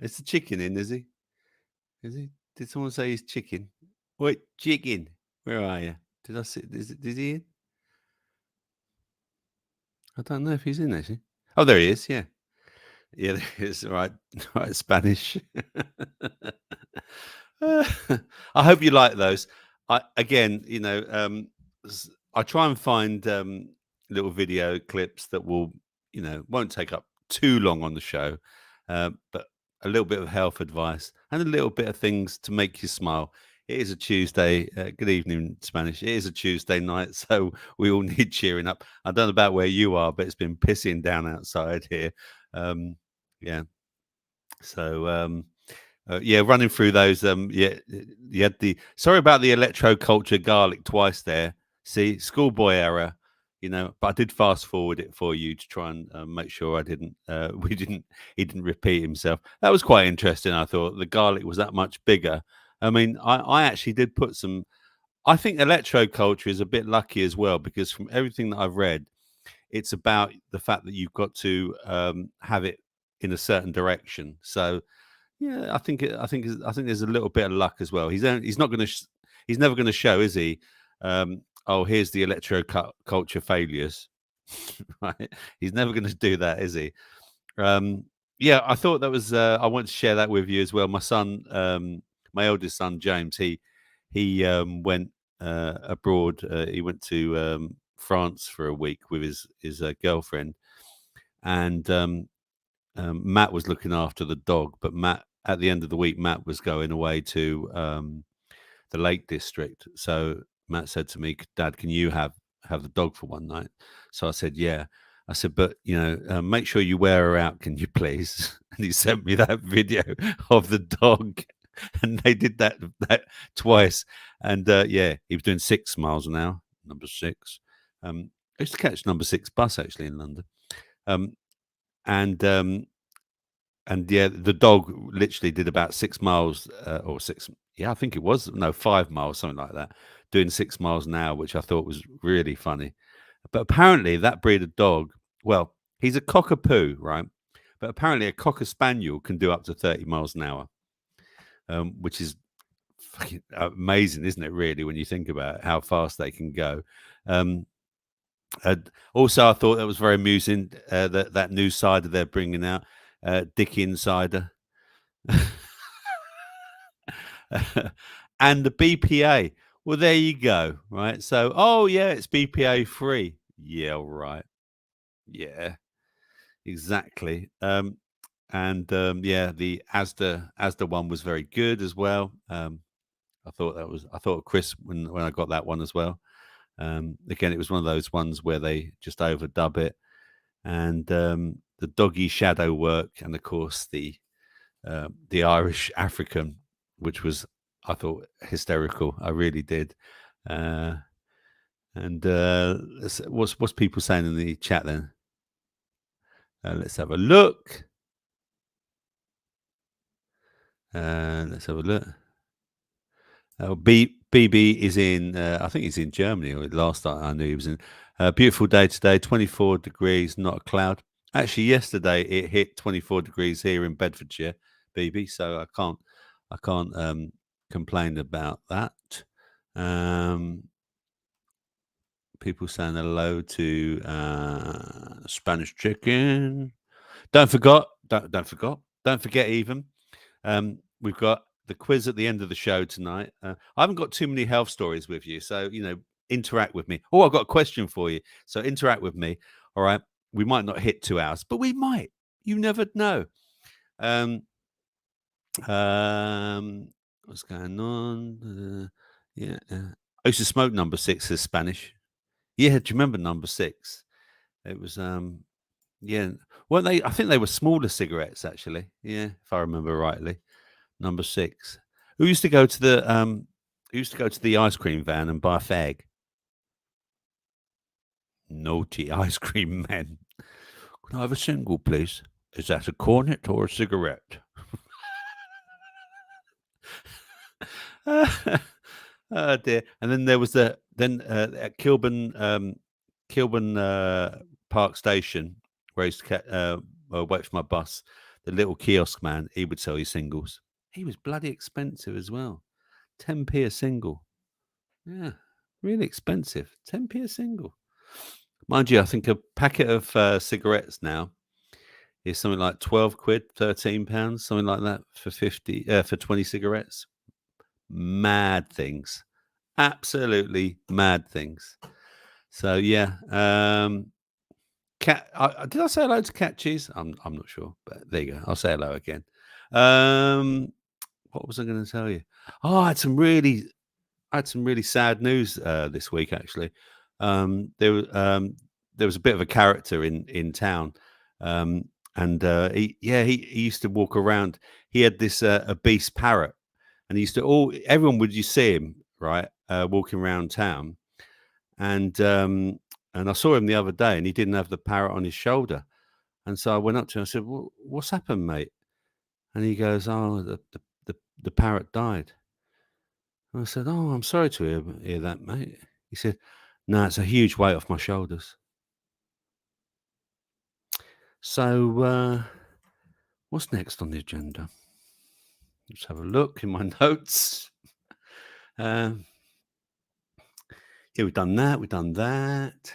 It's the chicken in, is he? Is he? Did someone say he's chicken? Wait, chicken. Where are you? Did I see? Is he in? I don't know if he's in actually. Oh, there he is. Yeah. Yeah, there he is. Right, right, Spanish. I hope you like those. I try and find little video clips that will, won't take up too long on the show, but a little bit of health advice and a little bit of things to make you smile. It is a Tuesday. Good evening, Spanish. It is a Tuesday night, so we all need cheering up. I don't know about where you are, but it's been pissing down outside here. Yeah. So, running through those. You had sorry about the electroculture garlic twice there. See, schoolboy error, but I did fast forward it for you to try and make sure he didn't repeat himself. That was quite interesting. I thought the garlic was that much bigger. I mean, I actually did put some. I think electroculture is a bit lucky as well, because from everything that I've read, it's about the fact that you've got to have it in a certain direction. So yeah, I think there's a little bit of luck as well. He's never going to show, is he? Here's the electroculture failures, right? He's never going to do that, is he? Yeah, I thought that was. I want to share that with you as well. My son, my eldest son James, he went abroad. He went to France for a week with his girlfriend, and Matt was looking after the dog. But at the end of the week, Matt was going away to the Lake District. So Matt said to me, "Dad, can you have the dog for one night?" So I said, "Yeah." I said, "But make sure you wear her out, can you please?" And he sent me that video of the dog, and they did that twice. And he was doing 6 miles an hour, number 6. I used to catch number 6 bus actually in London. And yeah, the dog literally did about 6 miles or 6. Yeah, I think it was 5 miles, something like that, doing 6 miles an hour, which I thought was really funny. But apparently that breed of dog, well, he's a cockapoo, right? But apparently a cocker spaniel can do up to 30 miles an hour, which is fucking amazing, isn't it? Really, when you think about how fast they can go. Also, I thought that was very amusing. That new cider they're bringing out, Dick Insider, and the BPA. Well, there you go, right? So, it's BPA free. Yeah, right. Yeah, exactly. The Asda one was very good as well. I thought Chris when I got that one as well. Again, it was one of those ones where they just overdub it, and the doggy shadow work, and of course the Irish African, which was I thought hysterical. I really did. What's people saying in the chat then? Let's have a look. Let's have a look. BB is in, I think he's in Germany, or last I knew he was in. Beautiful day today, 24 degrees, not a cloud. Actually, yesterday it hit 24 degrees here in Bedfordshire, BB. So I can't complain about that. People saying hello to Spanish chicken. Don't forget even. We've got the quiz at the end of the show tonight. I haven't got too many health stories with you, so interact with me. Oh, I've got a question for you, so interact with me. All right, we might not hit 2 hours, but we might. You never know. What's going on? Yeah, I used to smoke number 6 as Spanish. Yeah, do you remember number 6? It was yeah. Weren't they? I think they were smaller cigarettes actually. Yeah, if I remember rightly. Number 6. Who used to go to the ice cream van and buy a fag? Naughty ice cream men. Can I have a single, please? Is that a cornet or a cigarette? Oh dear. And then there was at Kilburn Park Station, where I used to wait for my bus. The little kiosk man, he would sell you singles. He was bloody expensive as well. 10p a single. Yeah, really expensive. 10p a single. Mind you, I think a packet of cigarettes now is something like 12 quid, 13 pounds, something like that for 20 cigarettes. Mad things. Absolutely mad things. So yeah. Did I say hello to Cat Cheese? I'm not sure, but there you go. I'll say hello again. What was I going to tell you? Oh, I had some really sad news this week. Actually, there was a bit of a character in town, and he used to walk around. He had this obese parrot, and he used to everyone would you see him right walking around town, and I saw him the other day, and he didn't have the parrot on his shoulder, and so I went up to him. I said, well, "What's happened, mate?" And he goes, "Oh, the parrot died." And I said, "Oh, I'm sorry to hear that, mate." He said, "No, it's a huge weight off my shoulders." So, what's next on the agenda? Let's have a look in my notes. Yeah, we've done that. We've done that.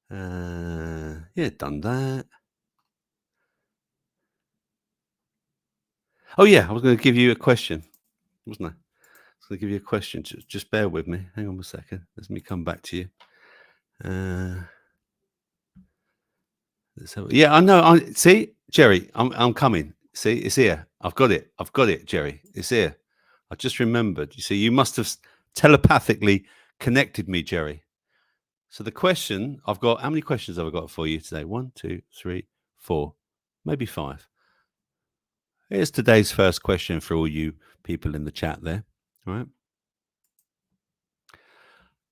Yeah, done that. Oh, yeah, I was going to give you a question, wasn't I? I was going to give you a question. Just bear with me. Hang on a second. Let me come back to you. Yeah, I know. See, Jerry, I'm coming. See, it's here. I've got it, Jerry. It's here. I just remembered. You see, you must have telepathically connected me, Jerry. So the question I've got, how many questions have I got for you today? 1, 2, 3, 4, maybe 5. Here's today's first question for all you people in the chat there. All right.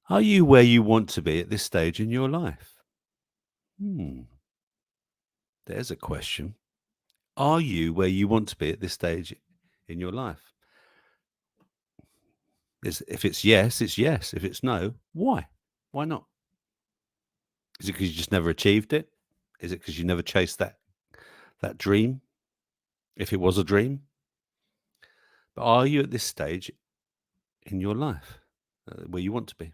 Are you where you want to be at this stage in your life? There's a question. Are you where you want to be at this stage in your life? If it's yes, it's yes. If it's no, why? Why not? Is it because you just never achieved it? Is it because you never chased that dream? If it was a dream? But are you at this stage in your life where you want to be?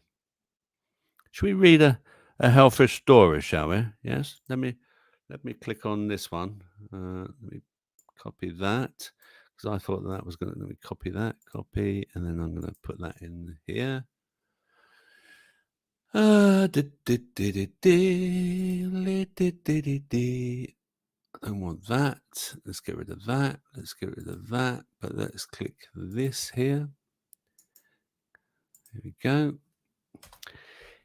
Should we read a health story, shall we? Yes. Let me click on this one. Let me copy that, because I thought that was going to. Let me copy that, and then I'm going to put that in here. I don't want that. Let's get rid of that. Let's get rid of that. But let's click this here. Here we go.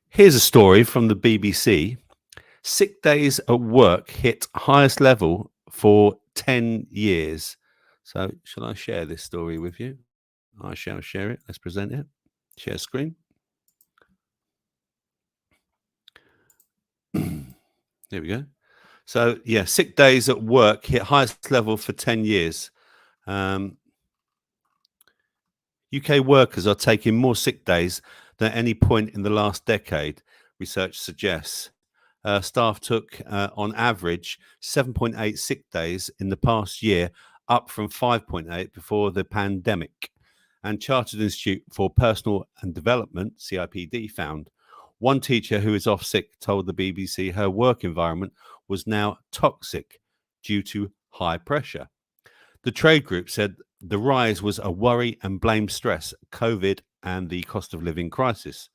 Here's a story from the BBC. Sick days at work hit highest level for 10 years. So shall I share this story with you? I shall share it. Let's present it. Share screen. There we go. So, yeah, sick days at work hit highest level for 10 years. UK workers are taking more sick days than any point in the last decade, research suggests. Staff took, on average, 7.8 sick days in the past year, up from 5.8 before the pandemic. And Chartered Institute for Personal and Development, CIPD, found one teacher who is off sick told the BBC her work environment was now toxic due to high pressure. The trade group said the rise was a worry and blamed stress, COVID, and the cost of living crisis.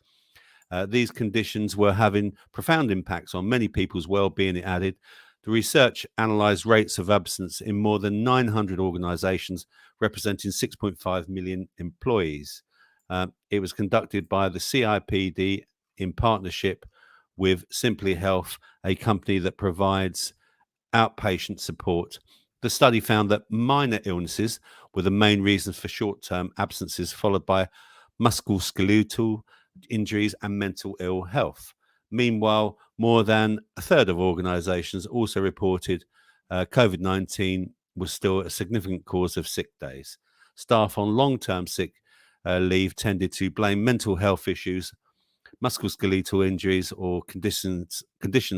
These conditions were having profound impacts on many people's well-being, it added. The research analysed rates of absence in more than 900 organisations, representing 6.5 million employees. It was conducted by the CIPD in partnership with Simply Health, a company that provides outpatient support. The study found that minor illnesses were the main reasons for short-term absences, followed by musculoskeletal injuries and mental ill health. Meanwhile, more than a third of organisations also reported COVID-19 was still a significant cause of sick days. Staff on long-term sick leave tended to blame mental health issues, musculoskeletal injuries, or conditions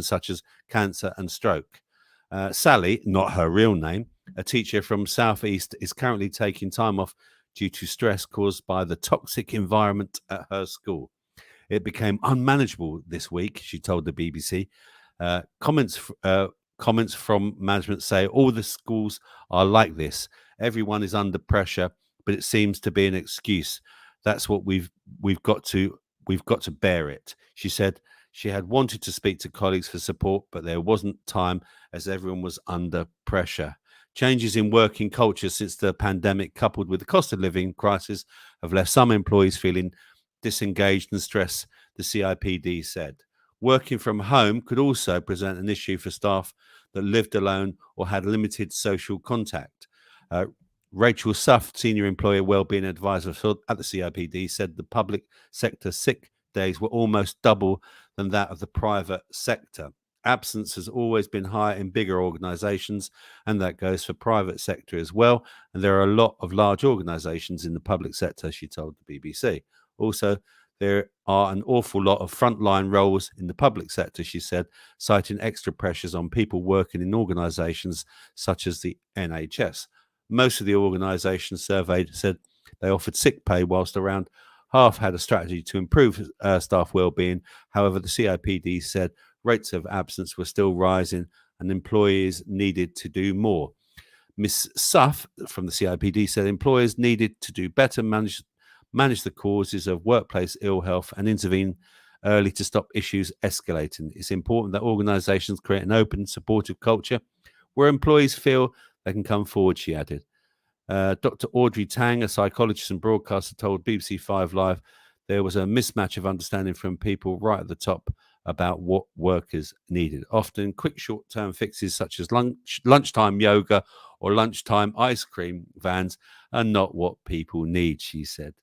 such as cancer and stroke. Sally, not her real name, a teacher from South East, is currently taking time off due to stress caused by the toxic environment at her school. It became unmanageable this week, she told the BBC. Comments from management say all the schools are like this. Everyone is under pressure, but it seems to be an excuse. That's what we've got to bear it. She said she had wanted to speak to colleagues for support, but there wasn't time as everyone was under pressure. Changes in working culture since the pandemic, coupled with the cost of living crisis, have left some employees feeling disengaged and stressed, the CIPD said. Working from home could also present an issue for staff that lived alone or had limited social contact. Rachel Suff, Senior Employer Wellbeing Advisor at the CIPD, said the public sector sick days were almost double than that of the private sector. Absence has always been higher in bigger organisations, and that goes for private sector as well. And there are a lot of large organisations in the public sector, she told the BBC. Also, there are an awful lot of frontline roles in the public sector, she said, citing extra pressures on people working in organisations such as the NHS. Most of the organisations surveyed said they offered sick pay, whilst around half had a strategy to improve staff well-being. However, the CIPD said rates of absence were still rising and employees needed to do more. Ms. Suff from the CIPD said employers needed to do better, manage the causes of workplace ill health and intervene early to stop issues escalating. It's important that organisations create an open, supportive culture where employees feel they can come forward, she added. Dr. Audrey Tang, a psychologist and broadcaster, told BBC 5 Live there was a mismatch of understanding from people right at the top about what workers needed. Often quick short-term fixes such as lunchtime yoga or lunchtime ice cream vans are not what people need, she said.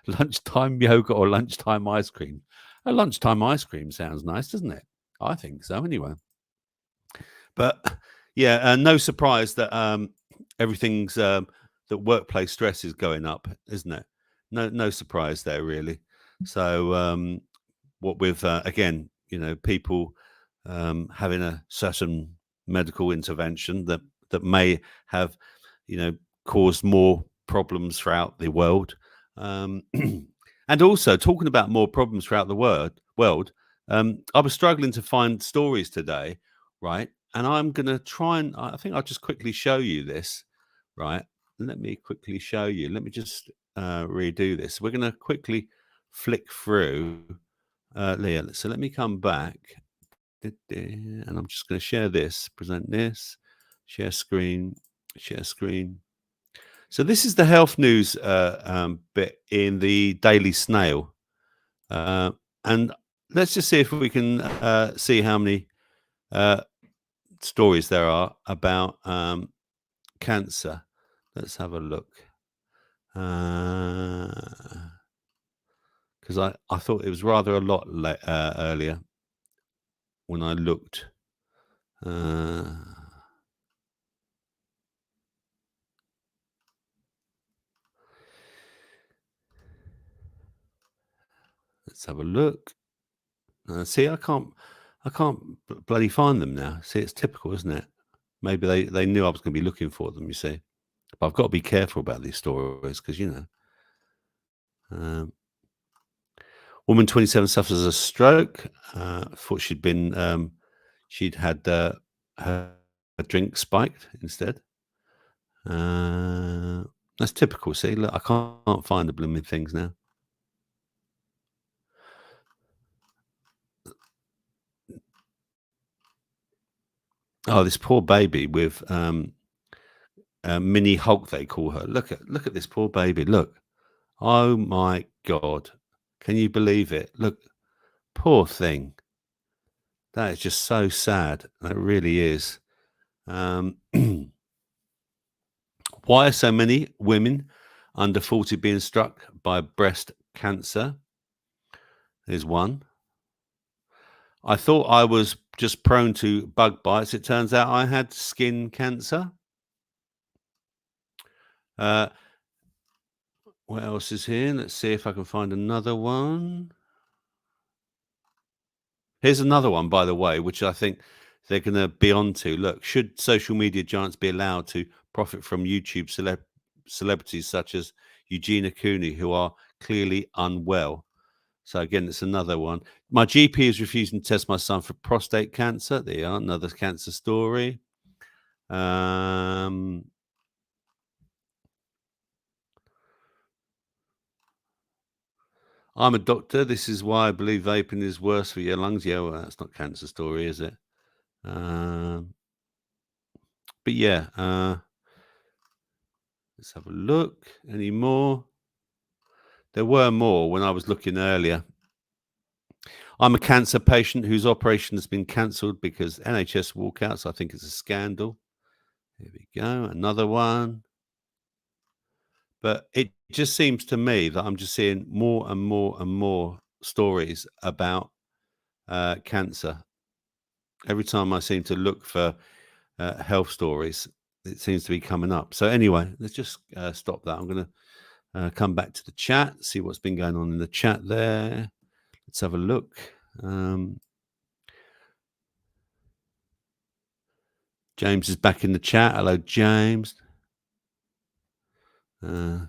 Lunchtime yoga or lunchtime ice cream. A lunchtime ice cream sounds nice, doesn't it? I think so anyway. But yeah, no surprise that everything's that workplace stress is going up, isn't it? No surprise there really. So what with again, people having a certain medical intervention that may have caused more problems throughout the world. And also talking about more problems throughout the world, I was struggling to find stories today, right? And I'm going to try and I think I'll just quickly show you this, right? Let me quickly show you. Let me just redo this. We're going to quickly flick through. Leah, so let me come back. And I'm just going to share this, present this, share screen. So this is the health news bit in the Daily Snail. And let's just see if we can see how many stories there are about cancer. Let's have a look. Because I thought it was rather a lot earlier when I looked. Let's have a look. See, I can't bloody find them now. See, it's typical, isn't it? Maybe they knew I was going to be looking for them. You see, but I've got to be careful about these stories because woman 27 suffers a stroke. Thought she'd had her drink spiked instead. That's typical. See, look, I can't find the blooming things now. Oh, this poor baby with Mini Hulk, they call her. Look at this poor baby. Look. Oh my God. Can you believe it? Look, poor thing. That is just so sad. That really is. Why are so many women under 40 being struck by breast cancer? There's one. I thought I was just prone to bug bites. It turns out I had skin cancer. What else is here? Let's see if I can find another one. Here's another one, by the way, which I think they're going to be onto. Look, should social media giants be allowed to profit from YouTube celebrities such as Eugenia Cooney, who are clearly unwell? So again, it's another one. My GP is refusing to test my son for prostate cancer. There you are, another cancer story. I'm a doctor. This is why I believe vaping is worse for your lungs. Yeah, well, that's not cancer story, is it? But yeah, let's have a look. Any more? There were more when I was looking earlier. I'm a cancer patient whose operation has been cancelled because NHS walkouts. I think it's a scandal. Here we go. Another one. But it just seems to me that I'm just seeing more and more and more stories about cancer. Every time I seem to look for health stories, it seems to be coming up. So anyway, let's just stop that. I'm going to come back to the chat, see what's been going on in the chat there. Let's have a look. James is back in the chat. Hello, James. And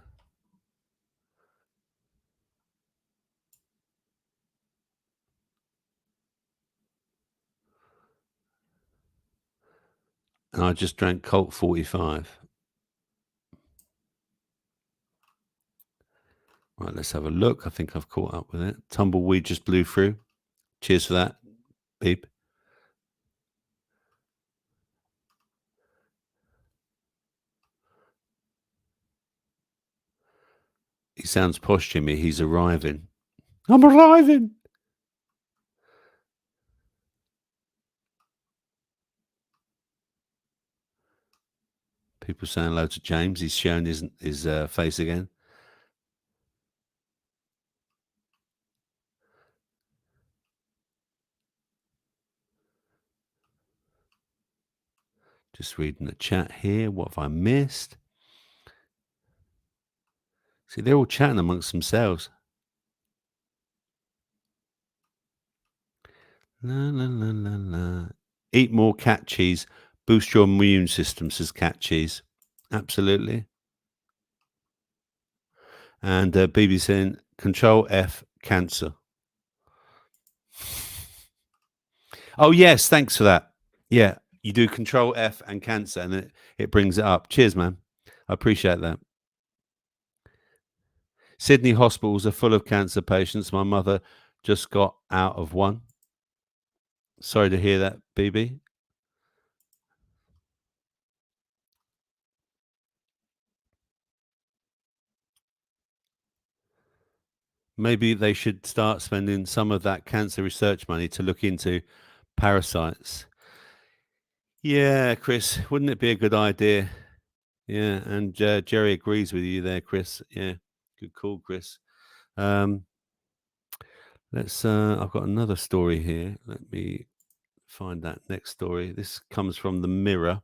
I just drank Colt 45. Right, let's have a look. I think I've caught up with it. Tumbleweed just blew through. Cheers for that, Beep. He sounds posh, Jimmy. He's arriving. I'm arriving. People saying hello to James. He's showing his face again. Just reading the chat here. What have I missed? See, they're all chatting amongst themselves. La, la, la, la, la. Eat more cat cheese. Boost your immune system, says Cat Cheese. Absolutely. And BB saying, Control F, cancer. Oh, yes. Thanks for that. Yeah. You do Control F and cancer, and it brings it up. Cheers, man. I appreciate that. Sydney hospitals are full of cancer patients. My mother just got out of one. Sorry to hear that, BB. Maybe they should start spending some of that cancer research money to look into parasites. Yeah, Chris, wouldn't it be a good idea? Yeah, and Jerry agrees with you there, Chris. Yeah, good call, Chris. I've got another story here. Let me find that next story. This comes from the Mirror.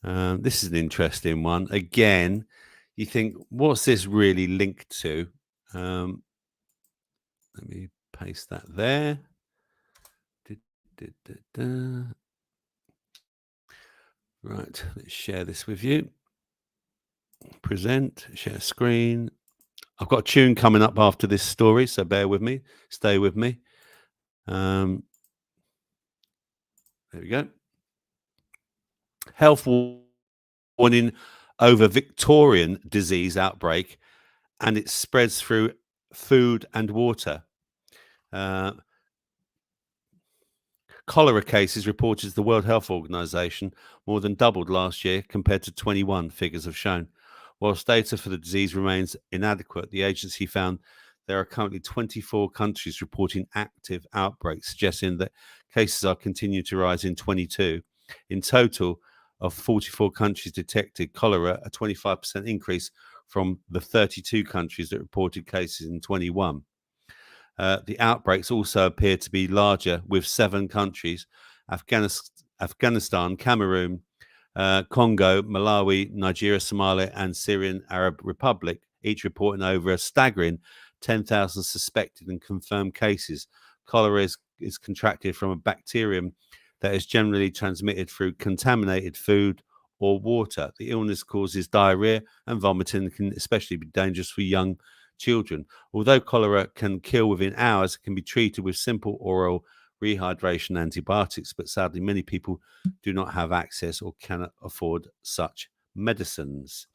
This is an interesting one. Again, you think, what's this really linked to? Let me paste that there. Right, let's share this with you. Present, share screen. I've got a tune coming up after this story, so bear with me. Stay with me. There we go. Health warning over Victorian disease outbreak, and it spreads through food and water. Cholera cases reported to the World Health Organization more than doubled last year compared to 21, figures have shown. Whilst data for the disease remains inadequate, the agency found there are currently 24 countries reporting active outbreaks, suggesting that cases are continuing to rise in 22. In total, of 44 countries detected cholera, a 25% increase from the 32 countries that reported cases in 21. The outbreaks also appear to be larger, with 7 countries, Afghanistan, Cameroon, Congo, Malawi, Nigeria, Somalia, and Syrian Arab Republic, each reporting over a staggering 10,000 suspected and confirmed cases. Cholera is contracted from a bacterium that is generally transmitted through contaminated food or water. The illness causes diarrhea and vomiting and can especially be dangerous for young children. Although cholera can kill within hours, it can be treated with simple oral rehydration antibiotics, but sadly many people do not have access or cannot afford such medicines.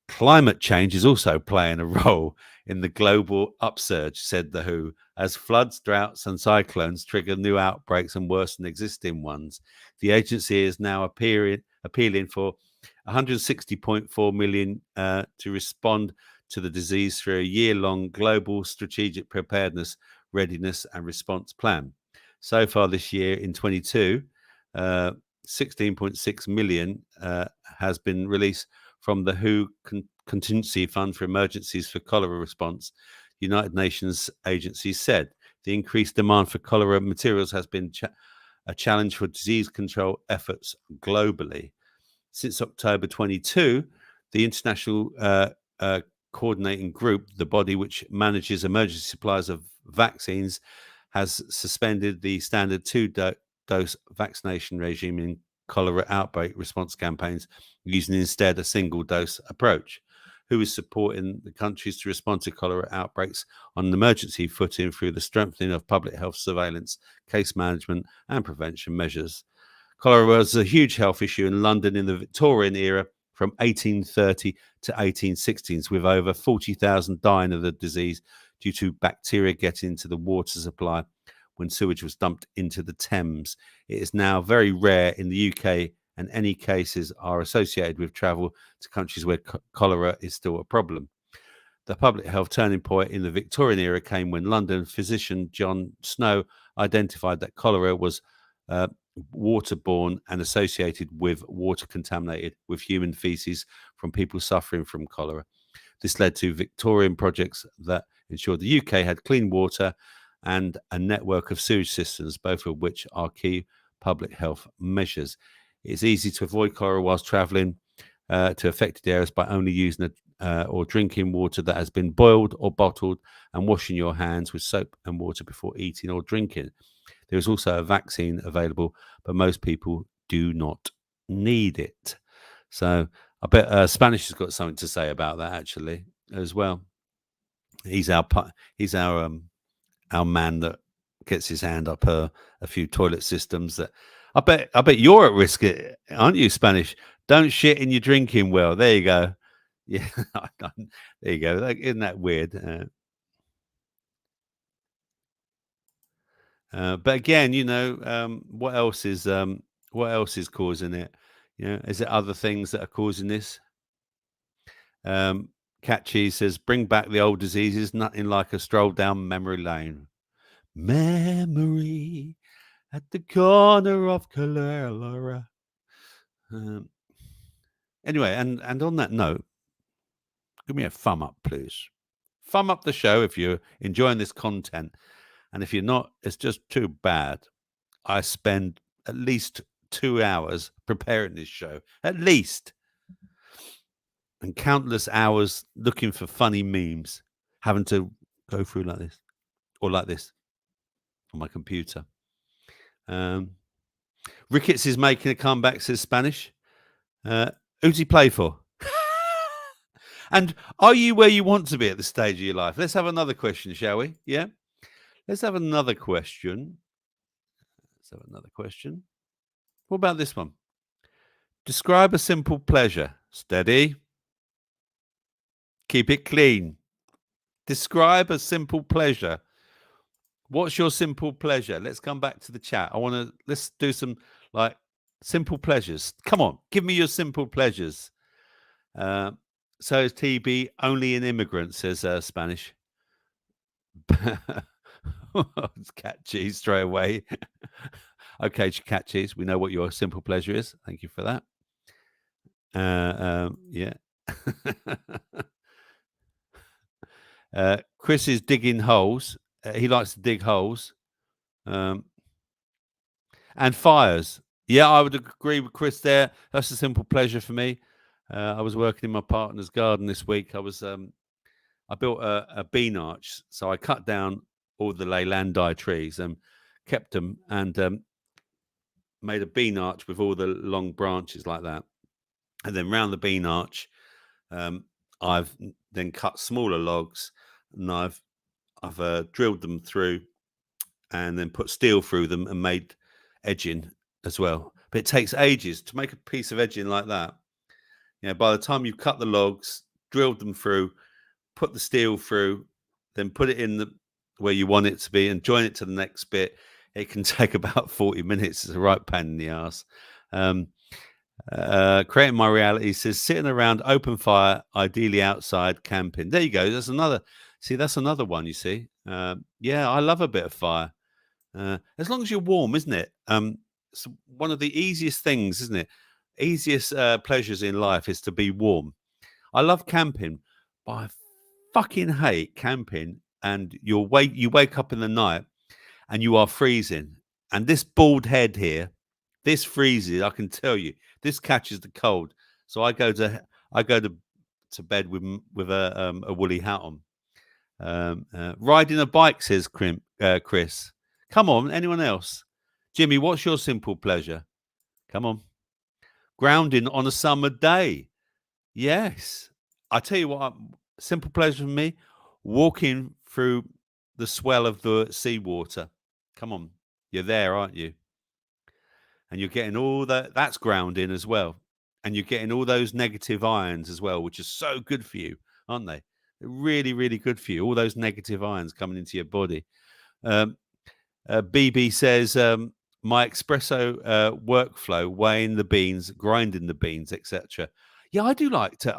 Climate change is also playing a role in the global upsurge, said the WHO, as floods, droughts and cyclones trigger new outbreaks and worsen existing ones. The agency is now appealing for 160.4 million to respond to the disease through a year-long global strategic preparedness, readiness and response plan. So far this year in 22, 16.6 million has been released from the WHO Contingency Fund for Emergencies for Cholera Response. United Nations agency said the increased demand for cholera materials has been a challenge for disease control efforts globally. Since October 22, the International Coordinating Group, the body which manages emergency supplies of vaccines, has suspended the standard 2-dose vaccination regime in cholera outbreak response campaigns, using instead a single-dose approach. WHO is supporting the countries to respond to cholera outbreaks on an emergency footing through the strengthening of public health surveillance, case management and prevention measures. Cholera was a huge health issue in London in the Victorian era from 1830 to 1860s, with over 40,000 dying of the disease due to bacteria getting into the water supply when sewage was dumped into the Thames. It is now very rare in the UK, and any cases are associated with travel to countries where cholera is still a problem. The public health turning point in the Victorian era came when London physician John Snow identified that cholera was waterborne and associated with water contaminated with human feces from people suffering from cholera. This led to Victorian projects that ensured the UK had clean water and a network of sewage systems, both of which are key public health measures. It's easy to avoid cholera whilst travelling to affected areas by only using or drinking water that has been boiled or bottled and washing your hands with soap and water before eating or drinking. There is also a vaccine available, but most people do not need it. So I bet Spanish has got something to say about that actually as well. He's our man that gets his hand up a few toilet systems that I bet you're at risk, aren't you, Spanish? Don't shit in your drinking well. There you go. Yeah, there you go. Isn't that weird? But again, you know, what else is causing it? You know, is it other things that are causing this? Catchy says, "Bring back the old diseases. Nothing like a stroll down memory lane. Memory at the corner of cholera." Anyway, and on that note, give me a thumb up, please. Thumb up the show if you're enjoying this content. And if you're not, it's just too bad. I spend at least 2 hours preparing this show, at least. And countless hours looking for funny memes, having to go through like this or like this on my computer. Ricketts is making a comeback, says Spanish. Who's he play for? And are you where you want to be at this stage of your life? Let's have another question, shall we? Yeah. Let's have another question. What about this one? Describe a simple pleasure. Steady. Keep it clean. Describe a simple pleasure. What's your simple pleasure? Let's come back to the chat. Let's do some like simple pleasures. Come on, give me your simple pleasures. So is TB only an immigrant, says Spanish. It's cat cheese straight away. Okay, cat cheese. We know what your simple pleasure is. Thank you for that. Yeah. Chris is digging holes. He likes to dig holes. And fires. Yeah, I would agree with Chris there. That's a simple pleasure for me. I was working in my partner's garden this week. I built a bean arch. So I cut down all the Leylandii trees and kept them and made a bean arch with all the long branches like that. And then round the bean arch, I've then cut smaller logs and I've drilled them through and then put steel through them and made edging as well. But it takes ages to make a piece of edging like that. You know, by the time you've cut the logs, drilled them through, put the steel through, then put it in where you want it to be and join it to the next bit, it can take about 40 minutes. It's a right pain in the ass. Creating my reality says sitting around open fire, ideally outside camping. There you go. That's another one, you see. Yeah, I love a bit of fire. As long as you're warm, isn't it? It's one of the easiest things, isn't it? Easiest pleasures in life is to be warm. I love camping, but I fucking hate camping and you wake up in the night and you are freezing. And this bald head here, this freezes, I can tell you. This catches the cold. So I go to bed with a woolly hat on. Riding a bike, says Chris. Come on, anyone else? Jimmy, what's your simple pleasure? Come on. Grounding on a summer day. Yes. I tell you what, simple pleasure for me, walking through the swell of the seawater. Come on. You're there, aren't you? And you're getting all that. That's grounding as well. And you're getting all those negative ions as well, which is so good for you, aren't they? They're really, really good for you. All those negative ions coming into your body. BB says, my espresso workflow, weighing the beans, grinding the beans, etc. Yeah, I do like to.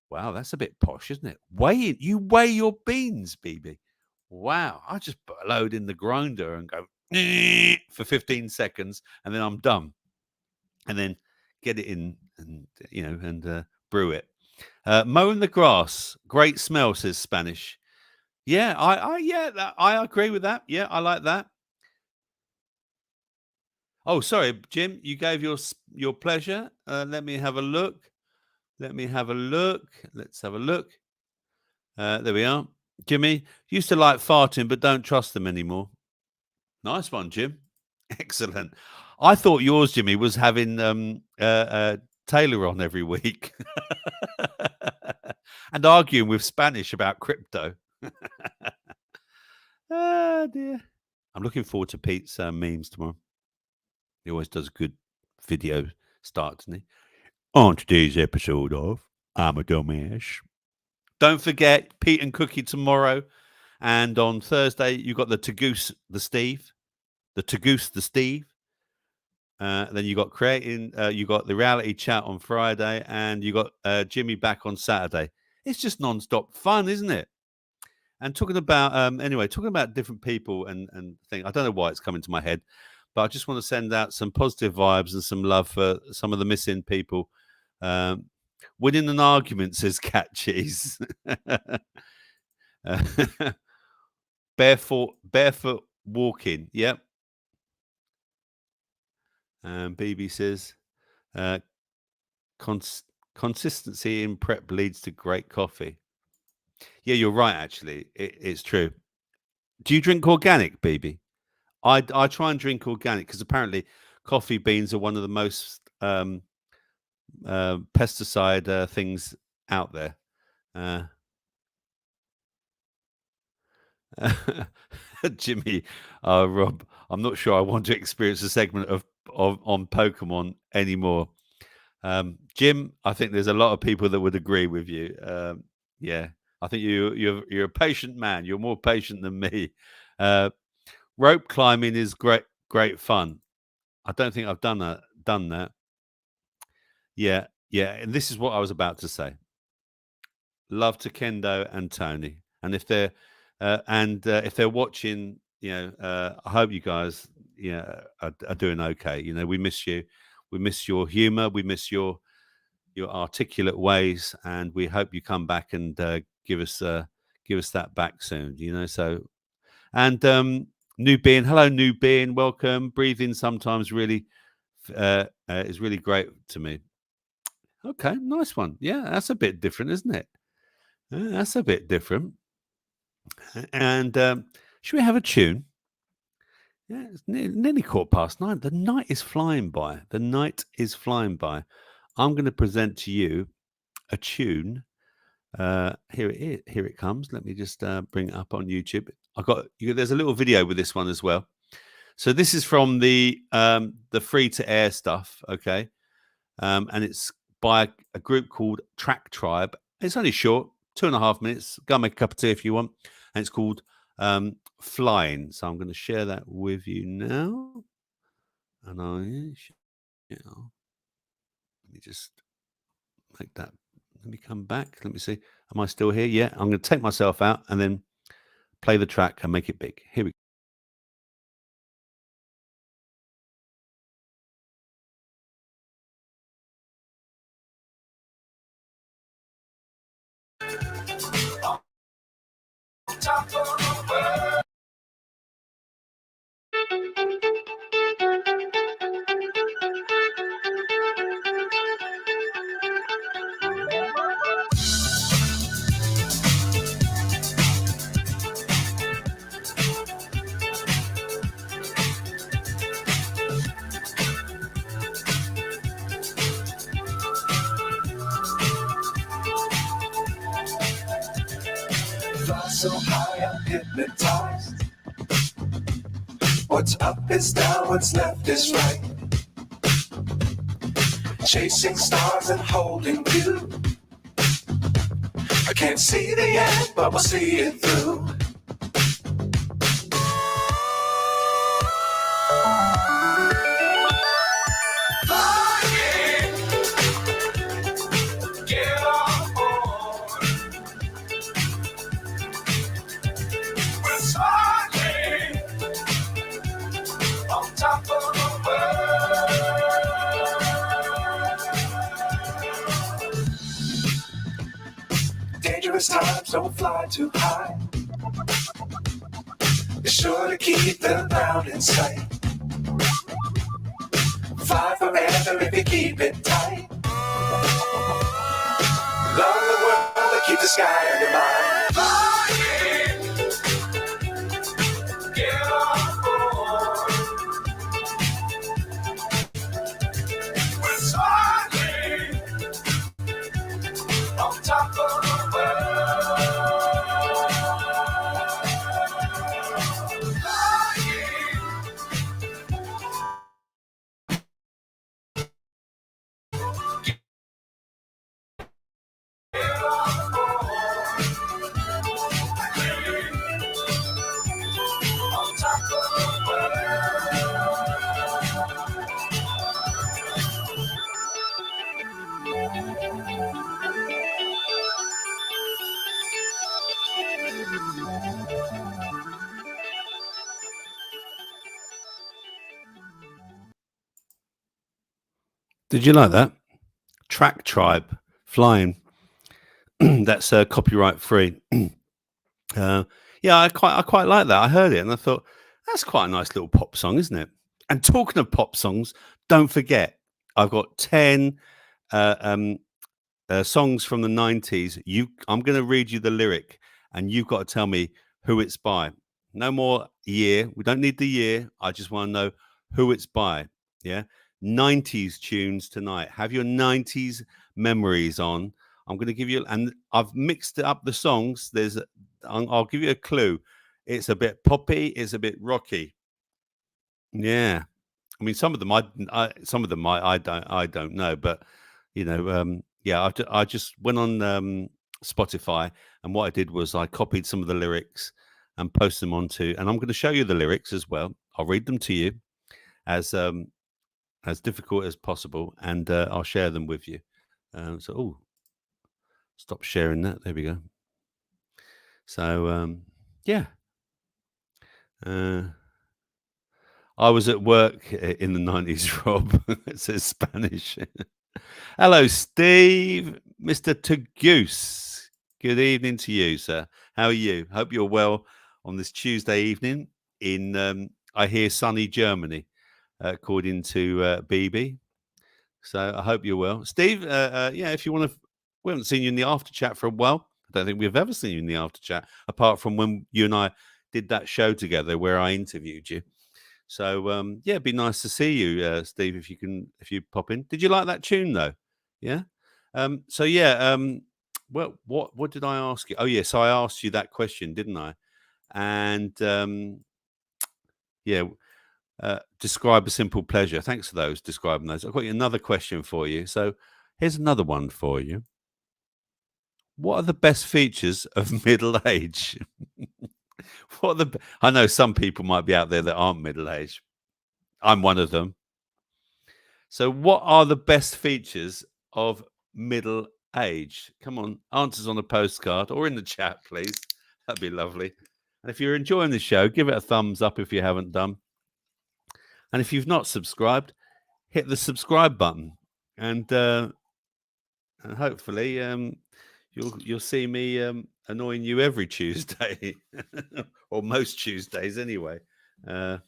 Wow, that's a bit posh, isn't it? You weigh your beans, BB. Wow, I just put a load in the grinder and go for 15 seconds, and then I'm done. And then get it in, and brew it. Mowing the grass, great smell, says Spanish. Yeah, I agree with that. Yeah, I like that. Oh, sorry, Jim, you gave your pleasure. Let me have a look. Let's have a look. There we are. Jimmy, used to like farting, but don't trust them anymore. Nice one, Jim. Excellent. I thought yours, Jimmy, was having Taylor on every week and arguing with Spanish about crypto. Oh, dear. I'm looking forward to Pete's memes tomorrow. He always does a good video start, doesn't he? On today's episode of I'm a Dumbass. Don't forget Pete and Cookie tomorrow. And on Thursday, you got the Tagoose, the Steve. Then you got you got the reality chat on Friday, and you got Jimmy back on Saturday. It's just non-stop fun, isn't it? And talking about different people and things. I don't know why it's coming to my head, but I just want to send out some positive vibes and some love for some of the missing people Winning an argument, says Cat Cheese. Barefoot walking. Yep. BB says, consistency in prep leads to great coffee. Yeah, you're right. Actually, it's true. Do you drink organic, BB? I try and drink organic because apparently coffee beans are one of the most pesticide things out there. Jimmy, Rob, I'm not sure I want to experience a segment of on Pokemon anymore. Jim, I think there's a lot of people that would agree with you. Yeah, I think you're a patient man. You're more patient than me. Rope climbing is great fun. I don't think I've done that. Yeah, and this is what I was about to say. Love to Kendo and Tony, and if they're watching, I hope you guys, are doing okay. We miss you. We miss your humor. We miss your articulate ways, and we hope you come back and give us that back soon. So, and new being, hello, new being, welcome. Breathing sometimes really is really great to me. Okay, nice one. Yeah, that's a bit different, isn't it? That's a bit different. And should we have a tune? Yeah, it's nearly 9:15. The night is flying by. The night is flying by. I'm going to present to you a tune. Here it is. Here it comes. Let me just bring it up on YouTube. There's a little video with this one as well. So this is from the free to air stuff. Okay, and it's by a group called Track Tribe. It's only short, 2.5 minutes. Go make a cup of tea if you want. And it's called Flying. So I'm going to share that with you now. And let me just make that. Let me come back. Let me see. Am I still here? Yeah. I'm going to take myself out and then play the track and make it big. Here we go. Fly so high, I'm hypnotized. What's up is down, what's left is right. Chasing stars and holding you. I can't see the end, but we'll see it through. Dangerous times, don't fly too high. Be sure to keep the ground in sight. Fly forever if you keep it tight. Love the world, but keep the sky on your mind. Flying, get on board. We're soaring on top of the world. Did you like that? Track Tribe, Flying. That's copyright free. Yeah, I quite like that. I heard it and I thought that's quite a nice little pop song, isn't it? And talking of pop songs, don't forget I've got 10 songs from the 90s. I'm going to read you the lyric, and you've got to tell me who it's by. No more year. We don't need the year. I just want to know who it's by. Yeah, 90s tunes tonight. Have your 90s memories on. I'm going to give you, and I've mixed up the songs. I'll give you a clue. It's a bit poppy. It's a bit rocky. Yeah, I mean, some of them I don't know, but you know, yeah, I just went on Spotify, and what I did was I copied some of the lyrics and posted them onto, and I'm going to show you the lyrics as well. I'll read them to you as difficult as possible, and I'll share them with you. Stop sharing that. There we go. So yeah. I was at work in the 90s, Rob. It says Spanish. Hello, Steve. Mr. Tagoose. Good evening to you, sir. How are you? Hope you're well on this Tuesday evening in, I hear, sunny Germany, according to BB. So I hope you're well. Steve, yeah, if you want to, we haven't seen you in the after chat for a while. I don't think we've ever seen you in the after chat, apart from when you and I did that show together where I interviewed you. So yeah, it'd be nice to see you, Steve, if you pop in. Did you like that tune though? Yeah. So yeah. Well, what did I ask you? Oh yes, I asked you that question, didn't I? And yeah, describe a simple pleasure. Thanks for those describing those. I've got another question for you. So here's another one for you. What are the best features of middle age? I know some people might be out there that aren't middle-aged. I'm one of them. So what are the best features of middle age? Come on, answers on a postcard or in the chat, please. That'd be lovely. And if you're enjoying the show, give it a thumbs up if you haven't done. And if you've not subscribed, hit the subscribe button. And hopefully you'll see me annoying you every Tuesday or most Tuesdays anyway. I'm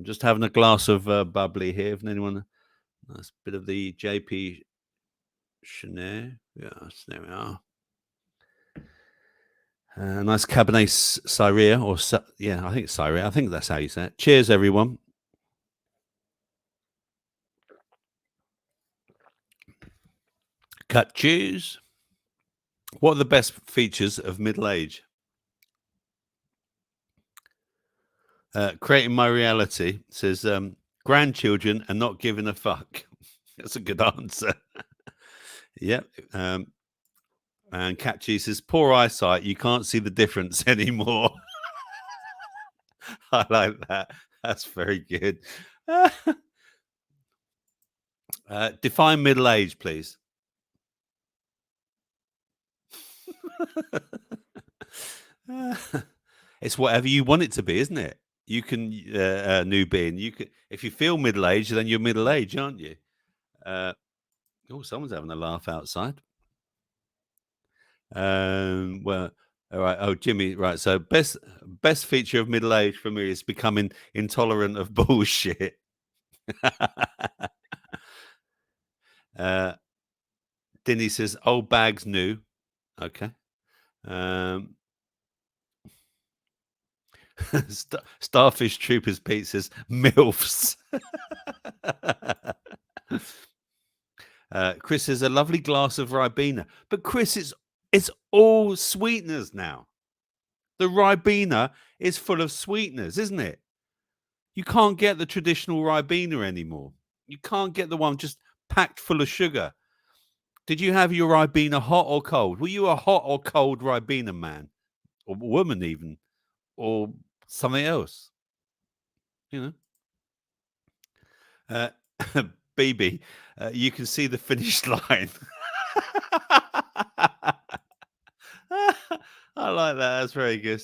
just having a glass of bubbly here. If anyone, that's a bit of the JP Chenet. Yes, there we are. Nice Cabernet Syria, or yeah, I think it's Syria. I think that's how you say it. Cheers, everyone. Cut cheese. What are the best features of middle age? Creating my reality says grandchildren and not giving a fuck. That's a good answer. Yep. And Catchy says poor eyesight, you can't see the difference anymore. I like that. That's very good. Define middle age, please. It's whatever you want it to be, isn't it? You can, newbie, and you can, if you feel middle aged, then you're middle aged, aren't you? Oh, someone's having a laugh outside. Well, all right. Oh, Jimmy, right. So best feature of middle age for me is becoming intolerant of bullshit. Dinny says old bags new. Okay. Starfish Troopers pizzas, MILFs. Chris says a lovely glass of Ribena, but Chris, it's all sweeteners now. The Ribena is full of sweeteners, isn't it? You can't get the traditional Ribena anymore. You can't get the one just packed full of sugar. Did you have your Ribena hot or cold? Were you a hot or cold Ribena man, or woman even, or something else? You know. BB, you can see the finish line. I like that. That's very good.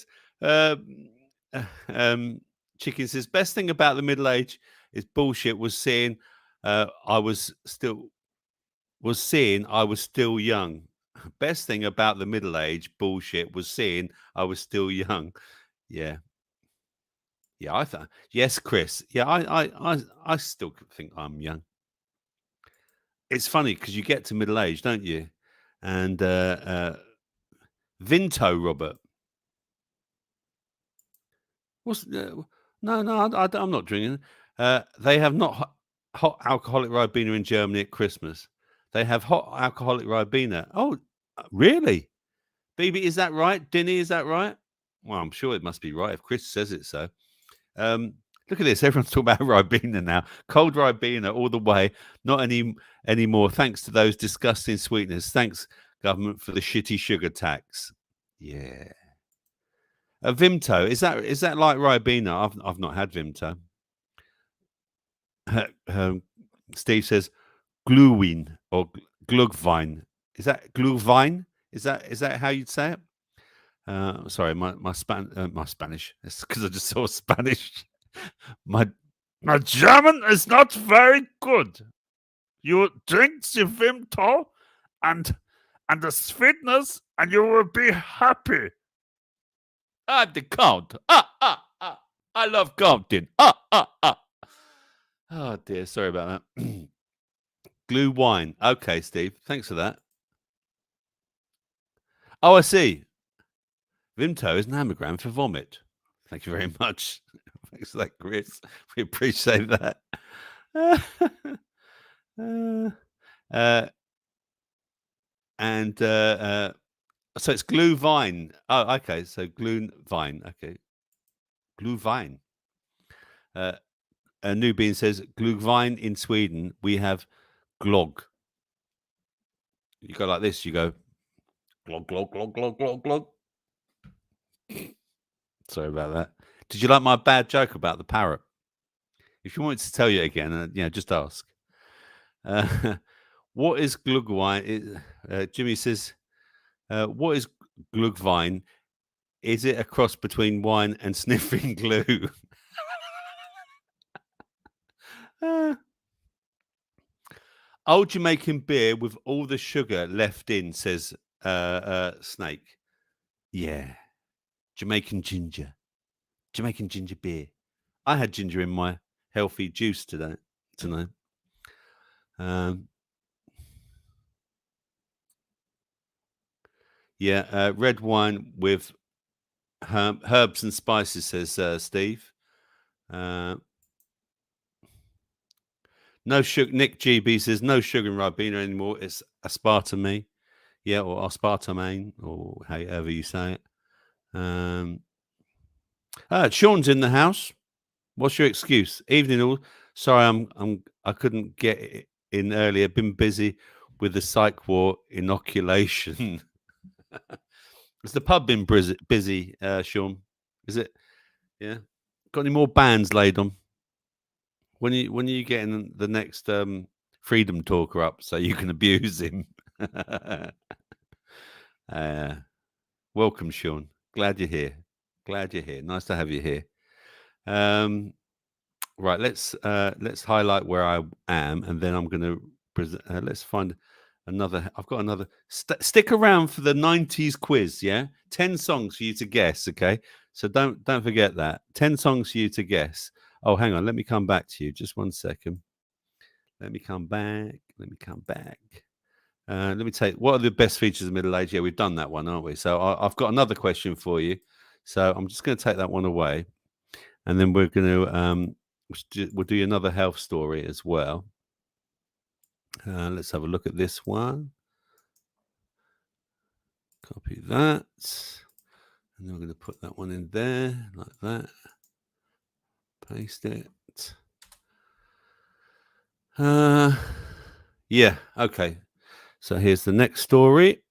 Chicken says best thing about the middle age is bullshit was seeing I was still was seeing I was still young. Best thing about the middle age bullshit was seeing I was still young. Yeah. Yeah, I thought yes, Chris. Yeah, I still think I'm young. It's funny because you get to middle age, don't you? And Vinto, Robert. What's no, I'm not drinking. They have not hot alcoholic Ribena in Germany at Christmas. They have hot alcoholic Ribena. Oh, really? BB, is that right? Dinny, is that right? Well, I'm sure it must be right if Chris says it so. Look at this. Everyone's talking about Ribena now. Cold Ribena all the way. Not anymore. Thanks to those disgusting sweeteners. Thanks, government, for the shitty sugar tax. Yeah. Vimto, is that like Ribena? I've not had Vimto. Steve says Glühwein or Glühwein. Is that Glühwein? Is that how you'd say it? Sorry, my Spanish. It's because I just saw Spanish. My German is not very good. You drink the Vimto and the sweetness, and you will be happy. The count. I love counting. Oh dear, sorry about that. Glue wine. Okay, Steve. Thanks for that. Oh, I see. Vimto is an anagram for vomit. Thank you very much. Thanks for that, Chris. We appreciate that. So it's glue vine. Oh, okay. So glue vine. Okay. Glue vine. Nubin says glühwein in Sweden we have glog. You go like this. You go glog glog glog glog glog glog. Sorry about that. Did you like my bad joke about the parrot? If you wanted to tell you again, just ask. What is glühwein? Jimmy says, what is glühwein? Is it a cross between wine and sniffing glue? Old Jamaican beer with all the sugar left in, says Snake. Yeah. Jamaican ginger beer. I had ginger in my healthy juice tonight. Red wine with herbs and spices, says Steve. No sugar. Nick GB says no sugar in Ribena anymore. It's aspartame, or aspartame, or however you say it. Sean's in the house. What's your excuse? Evening all. Sorry, I couldn't get in earlier. Been busy with the psych ward inoculation. Has the pub been busy, Sean? Is it? Yeah. Got any more bands laid on? When are you getting the next freedom talker up so you can abuse him? Welcome, Sean. Glad you're here. Nice to have you here. Right, let's highlight where I am, and then I'm going to present. Let's find another. I've got another. Stick around for the 90s quiz. Yeah, 10 songs for you to guess. Okay, so don't forget that. 10 songs for you to guess. Oh, hang on. Let me come back to you. Just 1 second. Let me come back. Let me take. What are the best features of middle age? Yeah, we've done that one, aren't we? So I've got another question for you. So I'm just going to take that one away, and then we're going to we'll do another health story as well. Let's have a look at this one. Copy that, and then we're going to put that one in there like that. Paste it. Yeah, okay. So here's the next story.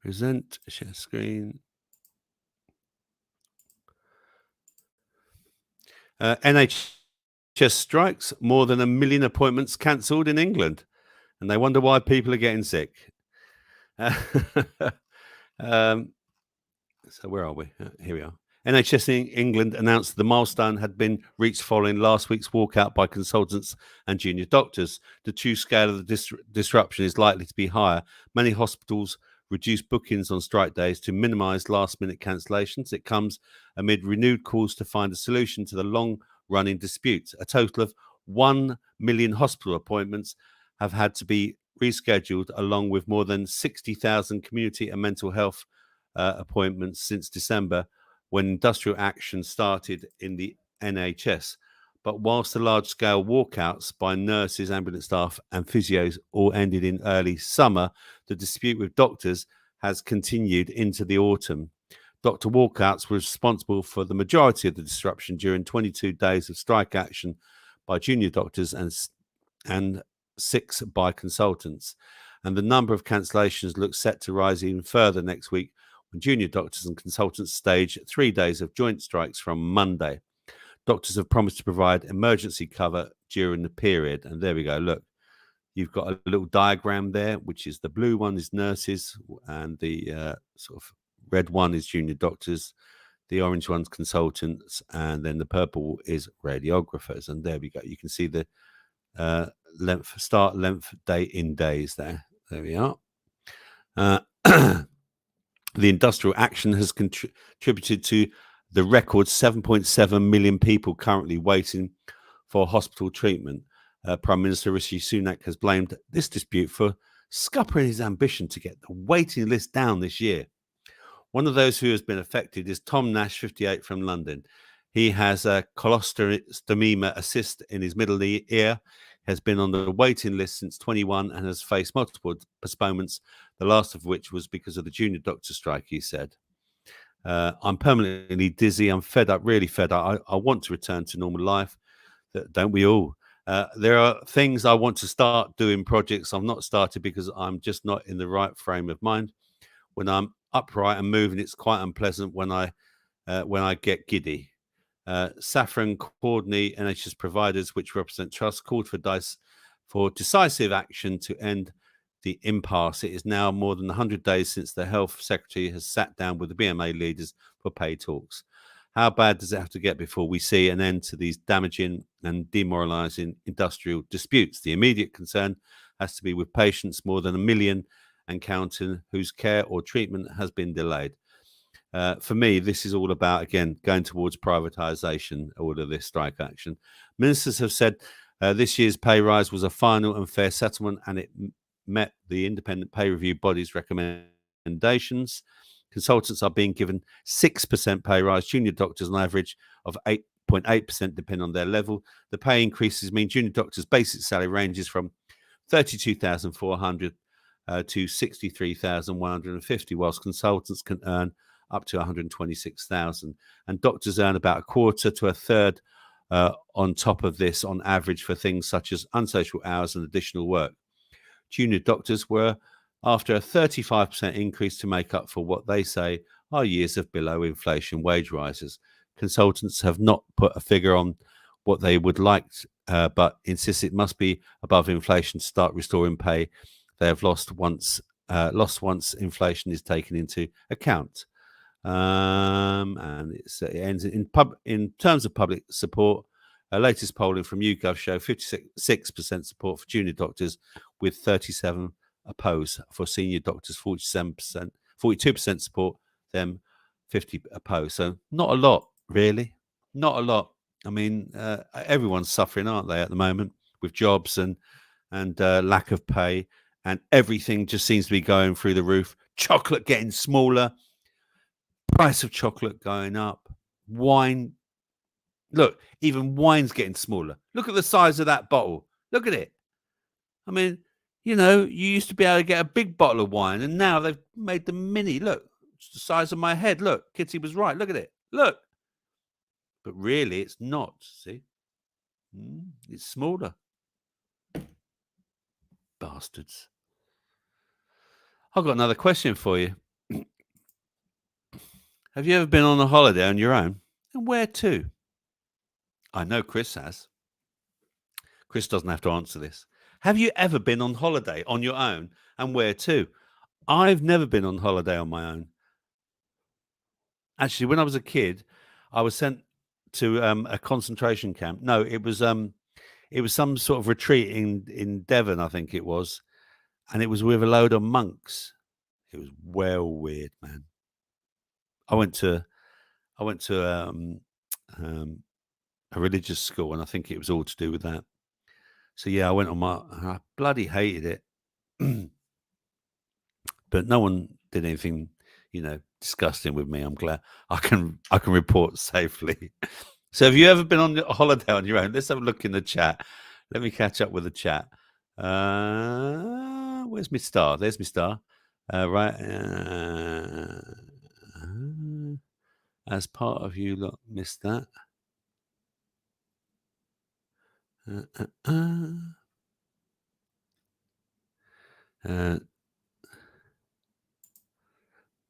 Present, share screen. NHS strikes, more than 1 million appointments cancelled in England, and they wonder why people are getting sick. So where are we? Here we are. NHS in England announced the milestone had been reached following last week's walkout by consultants and junior doctors. The true scale of the disruption is likely to be higher. Many hospitals reduced bookings on strike days to minimise last-minute cancellations. It comes amid renewed calls to find a solution to the long-running disputes. A total of 1 million hospital appointments have had to be rescheduled, along with more than 60,000 community and mental health appointments since December, when industrial action started in the NHS. But whilst the large-scale walkouts by nurses, ambulance staff and physios all ended in early summer, the dispute with doctors has continued into the autumn. Doctor walkouts were responsible for the majority of the disruption during 22 days of strike action by junior doctors and 6 by consultants. And the number of cancellations looks set to rise even further next week, when junior doctors and consultants stage 3 days of joint strikes from Monday. Doctors have promised to provide emergency cover during the period. And there we go. Look, you've got a little diagram there, which is the blue one is nurses and the sort of red one is junior doctors. The orange one's consultants, and then the purple is radiographers. And there we go. You can see the start length day in days there. There we are. The industrial action has contributed to the record 7.7 million people currently waiting for hospital treatment. Prime Minister Rishi Sunak has blamed this dispute for scuppering his ambition to get the waiting list down this year. One of those who has been affected is Tom Nash, 58, from London. He has a colostomy cyst in his middle ear, has been on the waiting list since 21 and has faced multiple postponements, the last of which was because of the junior doctor strike, he said. I'm permanently dizzy. I'm fed up, really fed up. I want to return to normal life. Don't we all? There are things I want to start doing, projects I've not started because I'm just not in the right frame of mind. When I'm upright and moving, it's quite unpleasant when I get giddy. Saffron Courtney, NHS providers, which represent trusts, called for decisive action to end the impasse. It is now more than 100 days since the Health Secretary has sat down with the BMA leaders for pay talks. How bad does it have to get before we see an end to these damaging and demoralising industrial disputes? The immediate concern has to be with patients, more than 1 million and counting, whose care or treatment has been delayed. For me, this is all about, again, going towards privatisation, all of this strike action. Ministers have said this year's pay rise was a final and fair settlement, and it met the independent pay review body's recommendations. Consultants are being given 6% pay rise, junior doctors an average of 8.8% depending on their level. The pay increases mean junior doctors' basic salary ranges from 32,400 to 63,150, whilst consultants can earn up to 126,000, and doctors earn about a quarter to a third on top of this on average for things such as unsocial hours and additional work. Junior doctors were after a 35% increase to make up for what they say are years of below inflation wage rises. Consultants have not put a figure on what they would like, but insist it must be above inflation to start restoring pay they have lost once inflation is taken into account. And it ends in terms of public support. Latest polling from YouGov show 56% support for junior doctors, with 37 opposed. For senior doctors, 42% support them, 50 opposed. So not a lot, really, not a lot. I mean, everyone's suffering, aren't they, at the moment, with jobs and lack of pay, and everything just seems to be going through the roof. Chocolate getting smaller, price of chocolate going up, wine. Look, even wine's getting smaller. Look at the size of that bottle. Look at it. I mean, you know, you used to be able to get a big bottle of wine, and now they've made them mini. Look, it's the size of my head. Look, Kitty was right. Look at it. Look. But really, it's not. See? It's smaller. Bastards. I've got another question for you. Have you ever been on a holiday on your own? And where to? I know Chris has. Chris doesn't have to answer this. Have you ever been on holiday on your own, and where to? I've never been on holiday on my own. Actually, when I was a kid, I was sent to a concentration camp. No, it was some sort of retreat in Devon, I think it was, and it was with a load of monks. It was well weird, man. I went to a religious school, and I think it was all to do with that. So yeah, I went on I bloody hated it. But no one did anything, disgusting with me. I'm glad I can report safely. So have you ever been on a holiday on your own? Let's have a look in the chat. Let me catch up with the chat. Where's my star? There's my star. Right. As part of you lot missed that.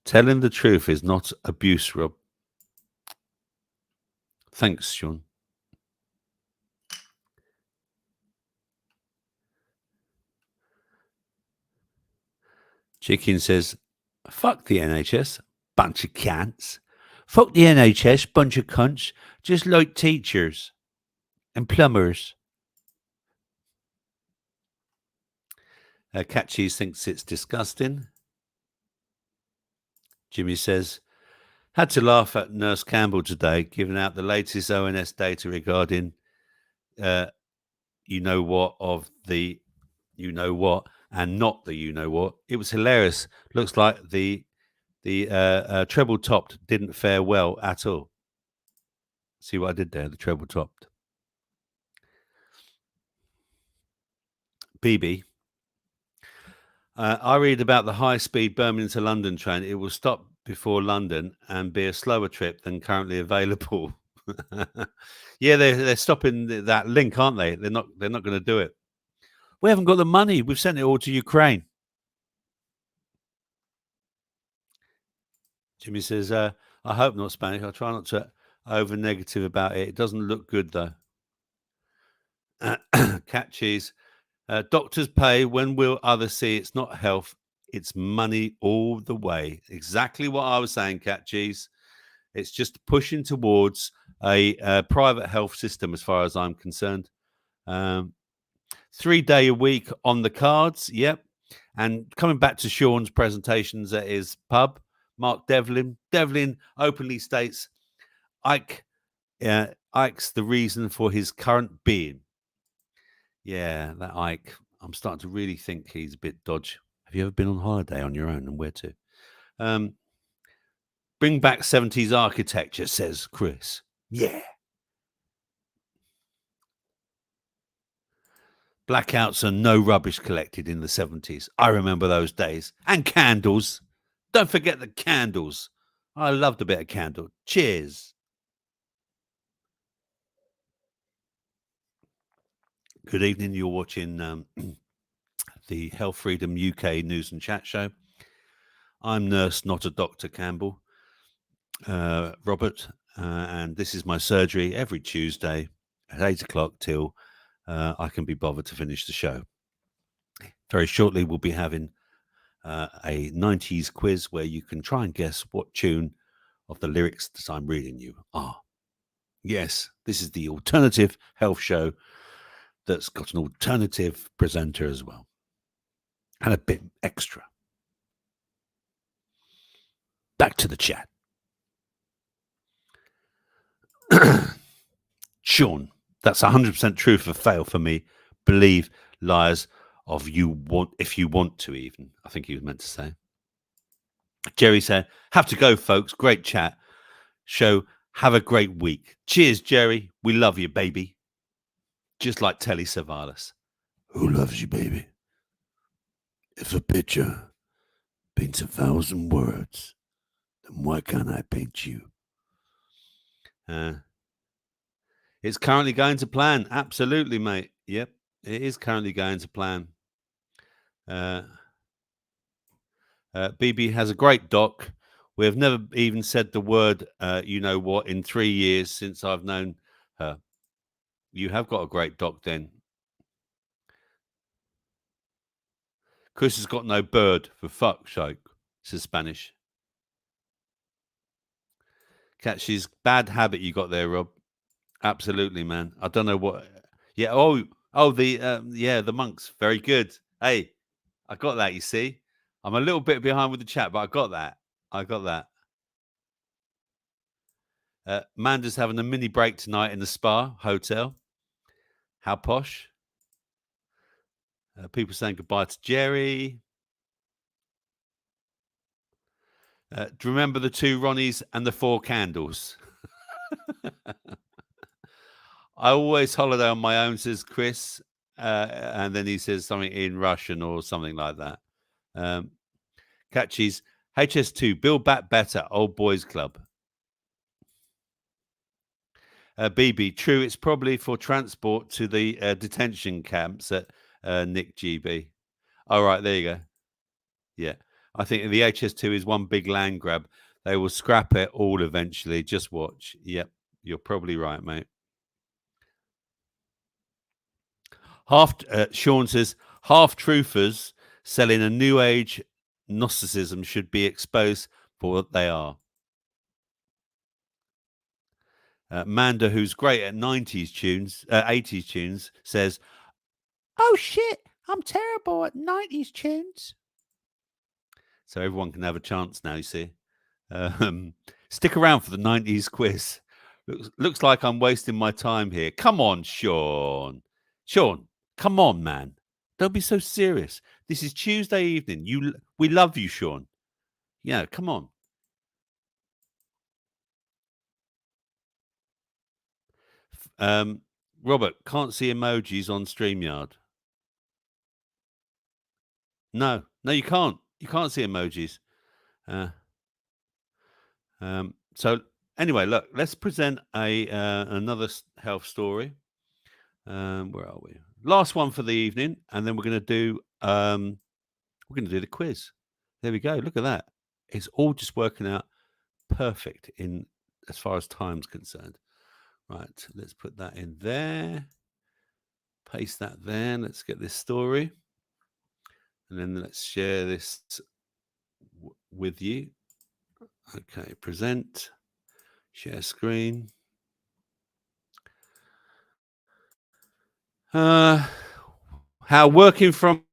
Telling the truth is not abuse, Rob. Thanks, Sean. Chicken says, fuck the NHS, bunch of cants. Fuck the NHS, bunch of cunts, just like teachers and plumbers. Cat Cheese thinks it's disgusting. Jimmy says, had to laugh at Nurse Campbell today, giving out the latest ONS data regarding you-know-what of the you-know-what and not the you-know-what. It was hilarious. Looks like the treble topped didn't fare well at all. See what I did there? The treble topped. BB. I read about the high-speed Birmingham to London train. It will stop before London and be a slower trip than currently available. Yeah, they're stopping that link, aren't they? They're not going to do it. We haven't got the money. We've sent it all to Ukraine. Jimmy says, I hope not Spanish. I try not to over negative about it. It doesn't look good though. Cat Cheese. Doctors pay. When will others see? It's not health. It's money all the way. Exactly what I was saying, Cat Cheese. It's just pushing towards a private health system as far as I'm concerned. 3 day a week on the cards. Yep. And coming back to Sean's presentations at his pub, Mark Devlin openly states Ike's the reason for his current being. Yeah, that Ike. I'm starting to really think he's a bit dodge. Have you ever been on holiday on your own, and where to? Bring back 70s architecture, says Chris. Yeah. Blackouts and no rubbish collected in the 70s. I remember those days. And candles. Don't forget the candles. I loved a bit of candle. Cheers. Good evening. You're watching the Healthfreedom UK News and Chat Show. I'm Nurse, not a Dr. Campbell, Robert, and this is my surgery every Tuesday at 8 o'clock till I can be bothered to finish the show. Very shortly, we'll be having a 90s quiz where you can try and guess what tune of the lyrics that I'm reading you are. Yes, this is the alternative health show that's got an alternative presenter as well. And a bit extra. Back to the chat. Sean, that's 100% true for fail for me. Believe liars of you want if you want to even. I think he was meant to say. Jerry said, have to go, folks. Great chat. Show. Have a great week. Cheers, Jerry. We love you, baby. Just like Telly Savalas. Who loves you, baby? If a picture paints 1,000 words, then why can't I paint you? It's currently going to plan. Absolutely, mate. Yep, it is currently going to plan. BB has a great doc. We have never even said the word, you know what, in 3 years since I've known her. You have got a great doc then. Chris has got no bird, for fuck's sake, says Spanish. Catchy's bad habit you got there, Rob. Absolutely, man. I don't know what. Yeah. Oh, the monks. Very good. Hey, I got that. You see, I'm a little bit behind with the chat, but I got that. Manda's having a mini break tonight in the spa hotel. How posh. People saying goodbye to Jerry. Do you remember the 2 Ronnies and the 4 candles? I always holiday on my own, says Chris. And then he says something in Russian or something like that. Catchy's HS2, Build Back Better, Old Boys Club. BB, true, it's probably for transport to the detention camps at Nick GB. All right, there you go. Yeah, I think the HS2 is one big land grab. They will scrap it all eventually. Just watch. Yep, you're probably right, mate. Sean says, half-truthers selling a new age Gnosticism should be exposed for what they are. Manda, who's great at 90s tunes, 80s tunes, says, oh shit, I'm terrible at 90s tunes. So everyone can have a chance now, you see. Stick around for the 90s quiz. Looks like I'm wasting my time here. Come on, Sean. Sean, come on, man. Don't be so serious. This is Tuesday evening. We love you, Sean. Yeah, come on. Robert, can't see emojis on StreamYard. No, you can't. You can't see emojis. So anyway, look, let's present another health story. Where are we? Last one for the evening, and then we're going to do the quiz. There we go. Look at that. It's all just working out perfect in as far as time's concerned. Right, let's put that in there. Paste that there. Let's get this story. And then let's share this with you. Okay, present. Share screen. How working from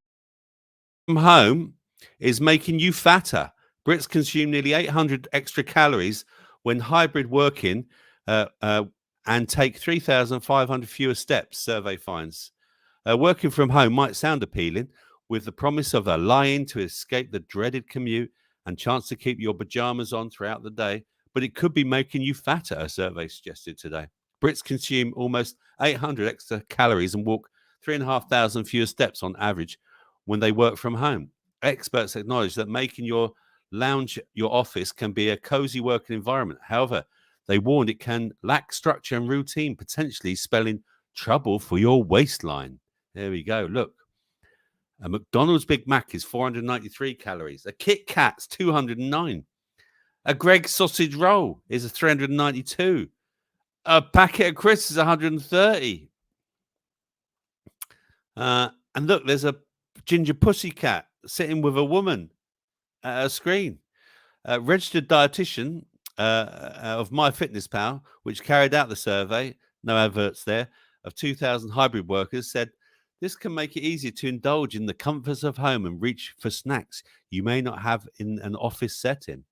home is making you fatter. Brits consume nearly 800 extra calories when hybrid working and take 3,500 fewer steps, survey finds. Working from home might sound appealing, with the promise of a lie-in to escape the dreaded commute and chance to keep your pajamas on throughout the day, but it could be making you fatter, a survey suggested today. Brits consume almost 800 extra calories and walk 3,500 fewer steps on average when they work from home. Experts acknowledge that making your lounge your office can be a cozy working environment. However, they warned it can lack structure and routine, potentially spelling trouble for your waistline. There we go. Look, a McDonald's Big Mac is 493 calories. A Kit Kat's 209. A Greg's sausage roll is a 392. A packet of crisps is 130. And look, there's a ginger pussycat sitting with a woman at a screen. Registered dietitian of MyFitnessPal, which carried out the survey, no adverts there, of 2,000 hybrid workers, said this can make it easier to indulge in the comforts of home and reach for snacks you may not have in an office setting.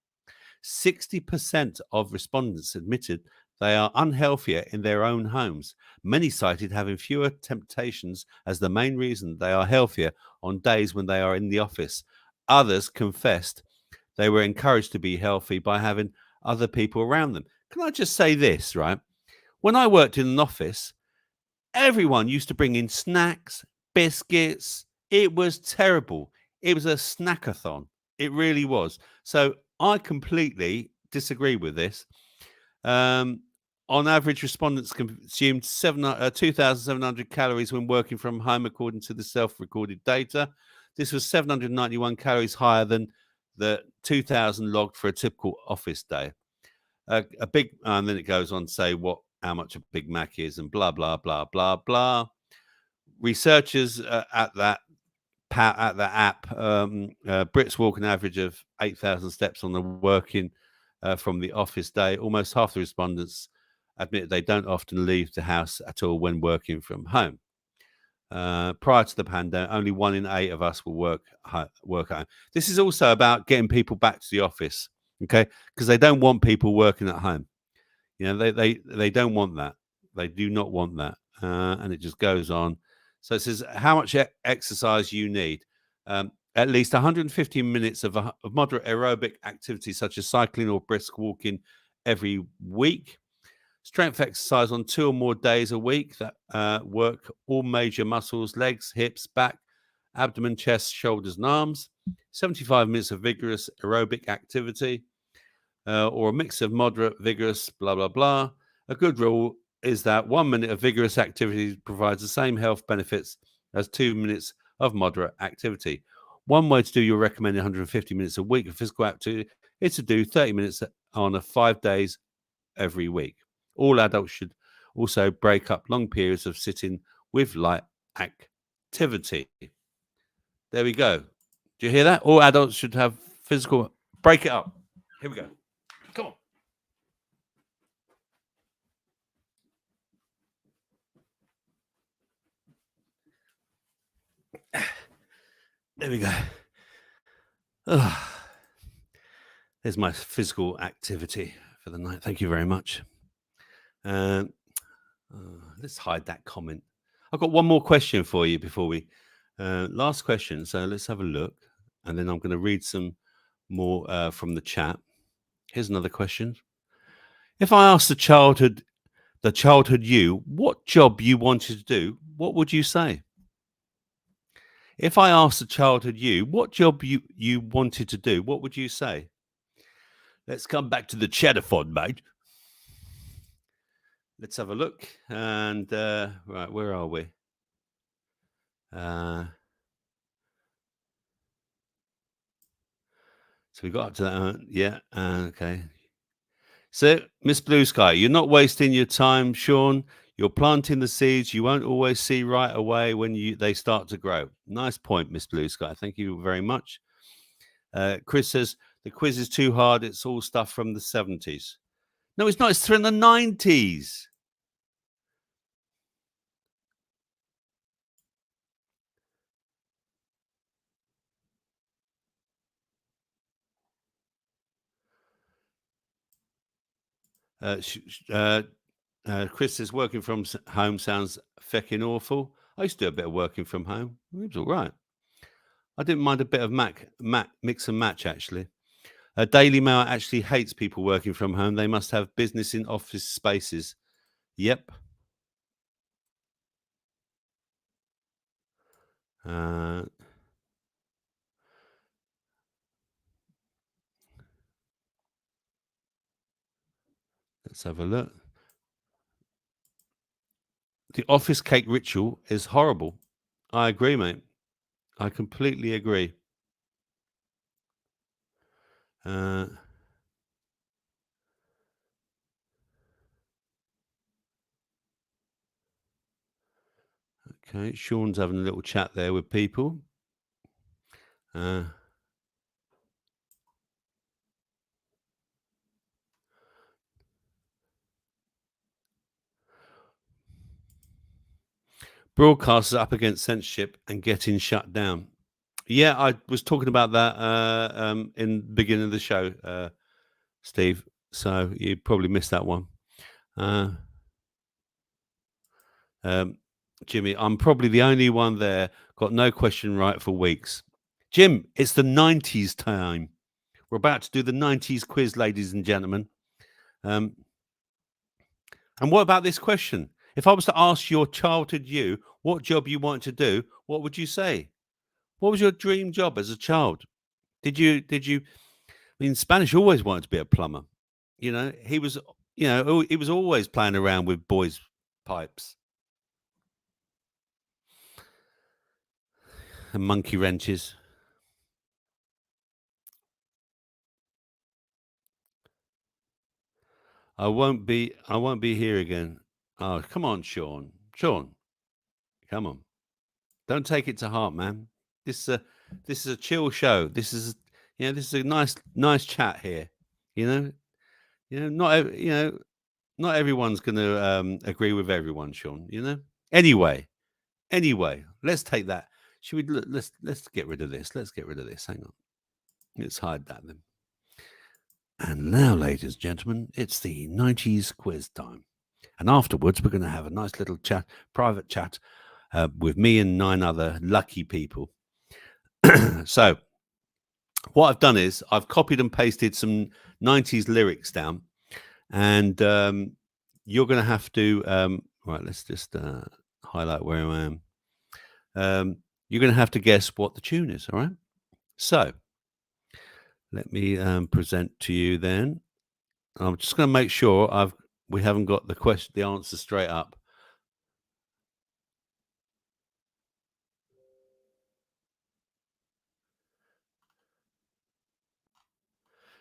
60% of respondents admitted they are unhealthier in their own homes. Many cited having fewer temptations as the main reason they are healthier on days when they are in the office. Others confessed they were encouraged to be healthy by having other people around them. Can I just say this, right? When I worked in an office, everyone used to bring in snacks, biscuits. It was terrible. It was a snackathon. It really was. So I completely disagree with this. On average, respondents consumed 2,700 calories when working from home, according to the self-recorded data. This was 791 calories higher than the 2,000 logged for a typical office day. And then it goes on to say how much a Big Mac is and blah, blah, blah, blah, blah. Researchers at that app, Brits walk an average of 8,000 steps on the working from the office day. Almost half the respondents admit they don't often leave the house at all when working from home. Prior to the pandemic, only 1 in 8 of us will work at home. This is also about getting people back to the office, okay? Because they don't want people working at home. You know, they don't want that. They do not want that, and it just goes on. So it says how much exercise you need. At least 150 minutes of moderate aerobic activity, such as cycling or brisk walking, every week. Strength exercise on 2 or more days a week that work all major muscles, legs, hips, back, abdomen, chest, shoulders, and arms. 75 minutes of vigorous aerobic activity, or a mix of moderate, vigorous, blah, blah, blah. A good rule is that 1 minute of vigorous activity provides the same health benefits as 2 minutes of moderate activity. One way to do your recommended 150 minutes a week of physical activity is to do 30 minutes on 5 days every week. All adults should also break up long periods of sitting with light activity. There we go. Do you hear that? All adults should have physical. Break it up. Here we go. Come on. There we go. There's my physical activity for the night. Thank you very much. Let's hide that comment. I've got one more question for you before we last question. So let's have a look, and then I'm going to read some more from the chat. Here's another question. If I asked the childhood you what job you wanted to do, what would you say? If I asked the childhood you what job you wanted to do, what would you say? Let's come back to the Chatterford, mate. Let's have a look. And right, where are we? So we got up to that. Yeah. Okay. So, Miss Blue Sky, you're not wasting your time, Sean. You're planting the seeds you won't always see right away when they start to grow. Nice point, Miss Blue Sky. Thank you very much. Chris says, the quiz is too hard. It's all stuff from the 70s. No, it's not. It's from the 90s. Chris says, working from home sounds fecking awful. I used to do a bit of working from home. It was all right. I didn't mind a bit of mix and match, actually. Daily Mail actually hates people working from home. They must have business in office spaces. Yep. Let's have a look. The office cake ritual is horrible. I agree, mate. I completely agree. Okay, Sean's having a little chat there with people. Broadcasters up against censorship and getting shut down. Yeah, I was talking about that in the beginning of the show, Steve. So you probably missed that one. Jimmy, I'm probably the only one there. Got no question right for weeks. Jim, it's the 90s time. We're about to do the 90s quiz, ladies and gentlemen. And what about this question? If I was to ask your childhood you what job you want to do, what would you say? What was your dream job as a child? Did you? I mean, Spanish always wanted to be a plumber. You know, he was always playing around with boys' pipes and monkey wrenches. I won't be here again. Oh, come on, Sean. Sean, come on. Don't take it to heart, man. This is a chill show. This is a nice chat here. You know, Not everyone's going to agree with everyone, Sean. Anyway, let's take that. Should we? Let's get rid of this. Let's get rid of this. Hang on. Let's hide that then. And now, ladies and gentlemen, it's the 90s quiz time. And afterwards, we're going to have a nice little chat, private chat, with me and 9 other lucky people. So, what I've done is I've copied and pasted some 90s lyrics down, and you're going to have to. Right, let's just highlight where I am. You're going to have to guess what the tune is. All right. So, let me present to you then. I'm just going to make sure we haven't got the answer straight up.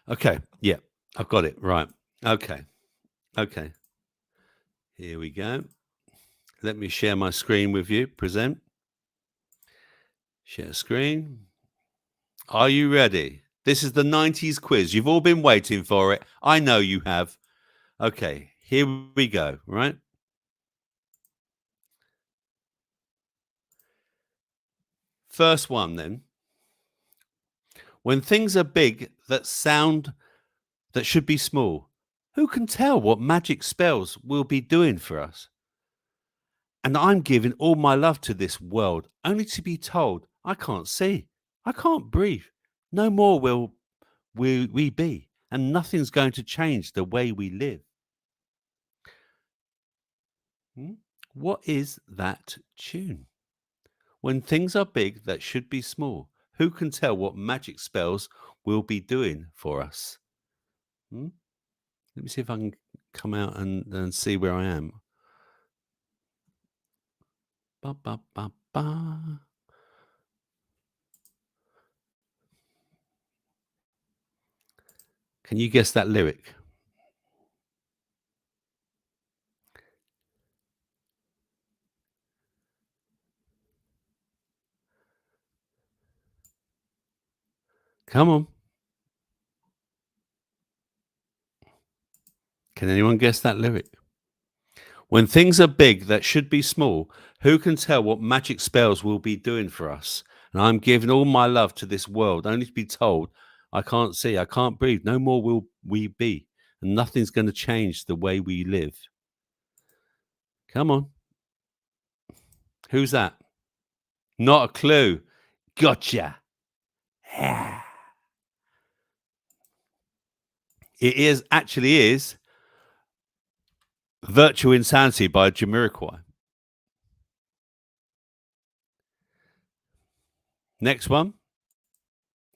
Okay, yeah, I've got it right. Okay. Here we go. Let me share my screen with you. Present. Share screen. Are you ready? This is the 90s quiz. You've all been waiting for it. I know you have. Okay, here we go, right? First one then. When things are big that should be small, who can tell what magic spells we'll be doing for us? And I'm giving all my love to this world, only to be told I can't see, I can't breathe. No more will we be, and nothing's going to change the way we live. What is that tune? When things are big that should be small, who can tell what magic spells we'll be doing for us? Let me see if I can come out and see where I am. Ba, ba, ba, ba. Can you guess that lyric? Come on. Can anyone guess that lyric? When things are big that should be small, who can tell what magic spells we'll be doing for us? And I'm giving all my love to this world, only to be told I can't see, I can't breathe. No more will we be, and nothing's going to change the way we live. Come on. Who's that? Not a clue. Gotcha. Yeah. It actually is Virtual Insanity by Jamiroquai. Next one.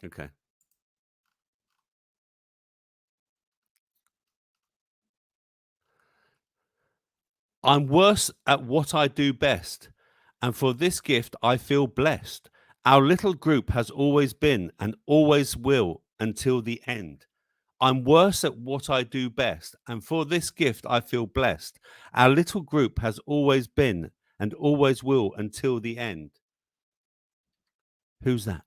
Okay. I'm worse at what I do best, and for this gift I feel blessed. Our little group has always been and always will until the end. I'm worse at what I do best, and for this gift I feel blessed. Our little group has always been and always will until the end. Who's that?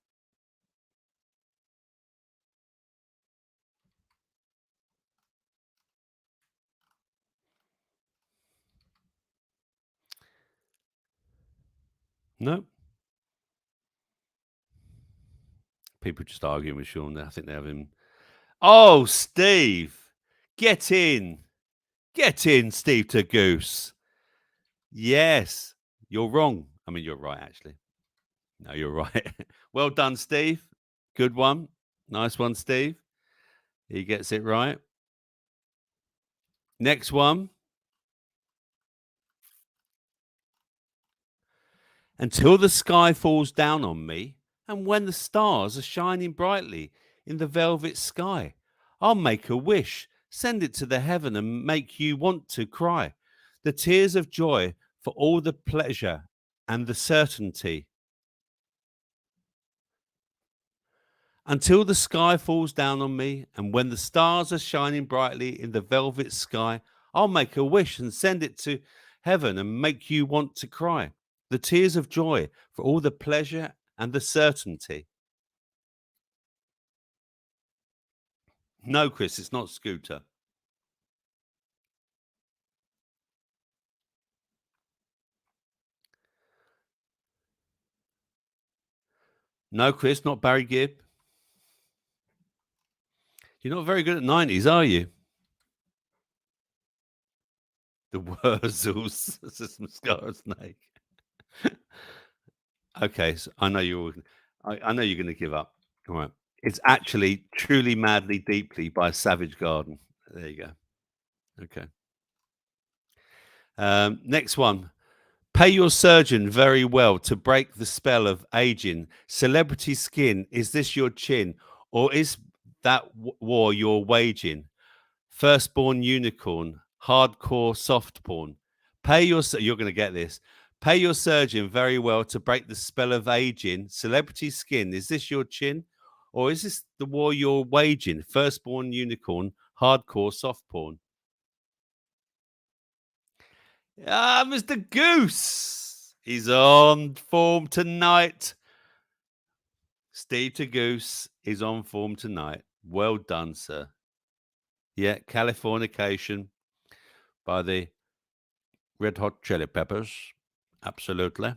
No. People just arguing with Sean. I think they have him. Oh, Steve. Get in. Get in, Steve to Goose. Yes. You're wrong. I mean, you're right, actually. No, you're right. Well done, Steve. Good one. Nice one, Steve. He gets it right. Next one. Until the sky falls down on me, and when the stars are shining brightly in the velvet sky, I'll make a wish, send it to the heaven and make you want to cry. The tears of joy for all the pleasure and the certainty. Until the sky falls down on me, and when the stars are shining brightly in the velvet sky, I'll make a wish and send it to heaven and make you want to cry. The tears of joy for all the pleasure and the certainty. No, Chris, it's not Scooter. No, Chris, not Barry Gibb. You're not very good at 90s, are you? The Wurzels. This is Mascara Snake. Okay, so I know I know you're going to give up. All right. It's actually Truly, Madly, Deeply by Savage Garden. There you go. Okay. Next one. Pay your surgeon very well to break the spell of aging. Celebrity skin, is this your chin? Or is that war you're waging? Firstborn unicorn, hardcore soft porn. You're going to get this. Pay your surgeon very well to break the spell of aging. Celebrity skin, is this your chin? Or is this the war you're waging? Firstborn unicorn, hardcore soft porn. Ah, Mr. Goose. He's on form tonight. Steve to Goose is on form tonight. Well done, sir. Yeah, Californication by the Red Hot Chili Peppers. Absolutely.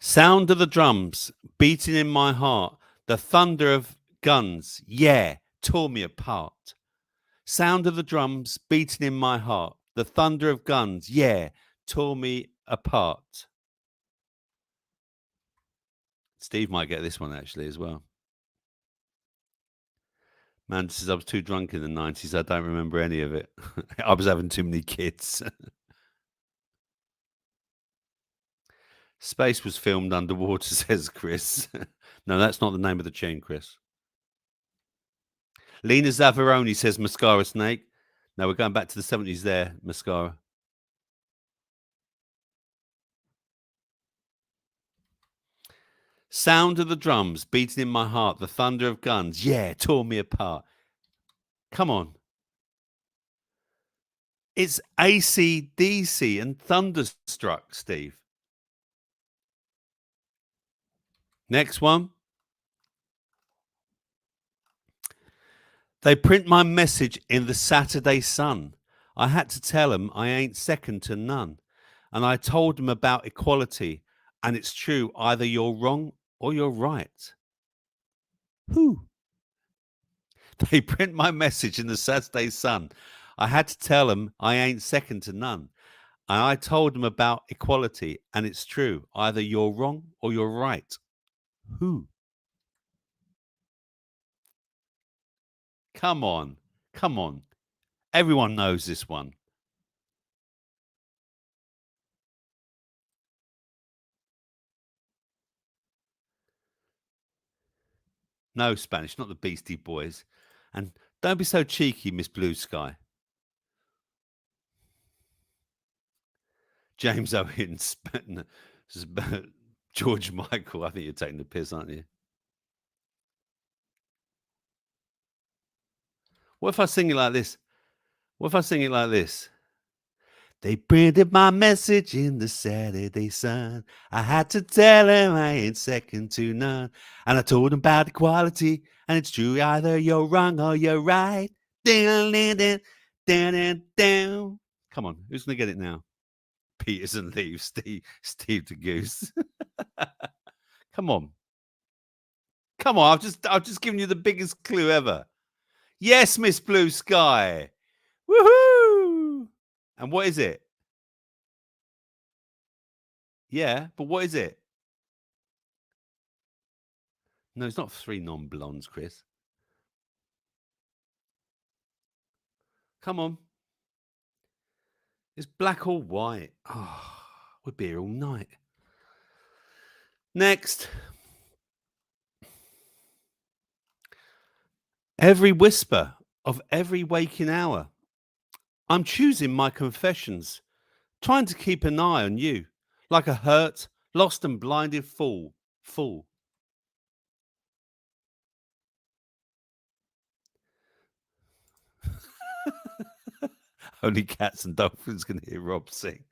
Sound of the drums beating in my heart. The thunder of guns, yeah, tore me apart. Sound of the drums beating in my heart. The thunder of guns, yeah, tore me apart. Steve might get this one actually as well. Man says I was too drunk in the 90s. I don't remember any of it. I was having too many kids. Space was filmed underwater, says Chris. No, that's not the name of the tune, Chris. Lena Zavaroni says Mascara Snake. No, we're going back to the 70s there, Mascara. Sound of the drums beating in my heart. The thunder of guns. Yeah, tore me apart. Come on. It's AC/DC and Thunderstruck, Steve. Next one. They print my message in the Saturday Sun. I had to tell them I ain't second to none. And I told them about equality. And it's true, either you're wrong or you're right. Who? They print my message in the Saturday Sun. I had to tell them I ain't second to none. And I told them about equality. And it's true, either you're wrong or you're right. Who? Come on. Come on. Everyone knows this one. No Spanish, not the Beastie Boys. And don't be so cheeky, Miss Blue Sky. James Owens, George Michael. I think you're taking the piss, aren't you? What if I sing it like this? What if I sing it like this? They printed my message in the Saturday Sun. I had to tell them I ain't second to none. And I told them about equality. And it's true, either you're wrong or you're right. Down, down, down, down. Come on, who's going to get it now? Peters and Leaves, Steve the Goose. Come on. Come on, I've just given you the biggest clue ever. Yes, Miss Blue Sky. Woohoo! And what is it? Yeah, but what is it? No, it's not Three Non-Blondes, Chris. Come on. It's Black or White. Oh, we'll be here all night. Next. Every whisper of every waking hour. I'm choosing my confessions, trying to keep an eye on you, like a hurt, lost and blinded fool. Only cats and dolphins can hear Rob sing.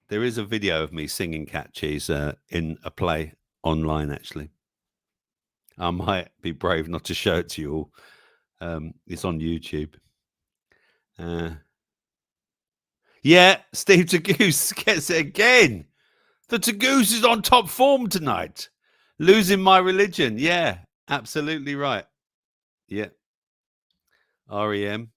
There is a video of me singing Catchies in a play online, actually. I might be brave not to show it to you all. It's on YouTube. Yeah, Steve Tagoose gets it again. The Tagoose is on top form tonight. Losing my religion. Yeah, absolutely right. Yeah. REM.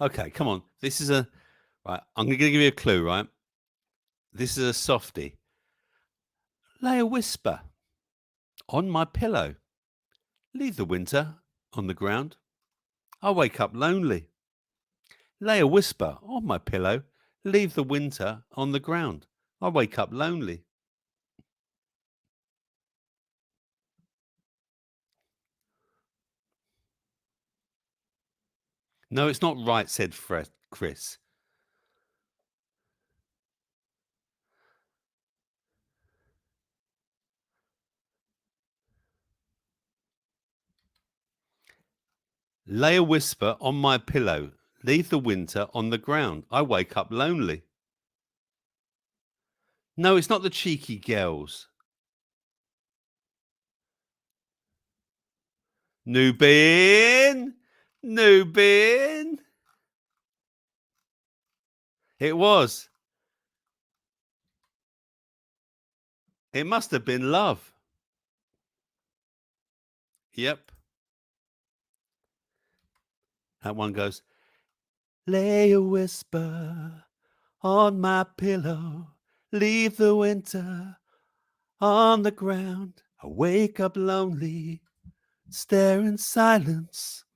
Okay, come on. This is a... Right, I'm going to give you a clue, right? This is a softie. Lay a whisper on my pillow. Leave the winter on the ground. I wake up lonely. Lay a whisper on my pillow. Leave the winter on the ground. I wake up lonely. No, it's not right, said Chris. Lay a whisper on my pillow. Leave the winter on the ground. I wake up lonely. No, it's not the cheeky girls. Nubin. Nubin. It was. It must have been love. Yep. That one goes, lay a whisper on my pillow, leave the winter on the ground. I wake up lonely, stare in silence.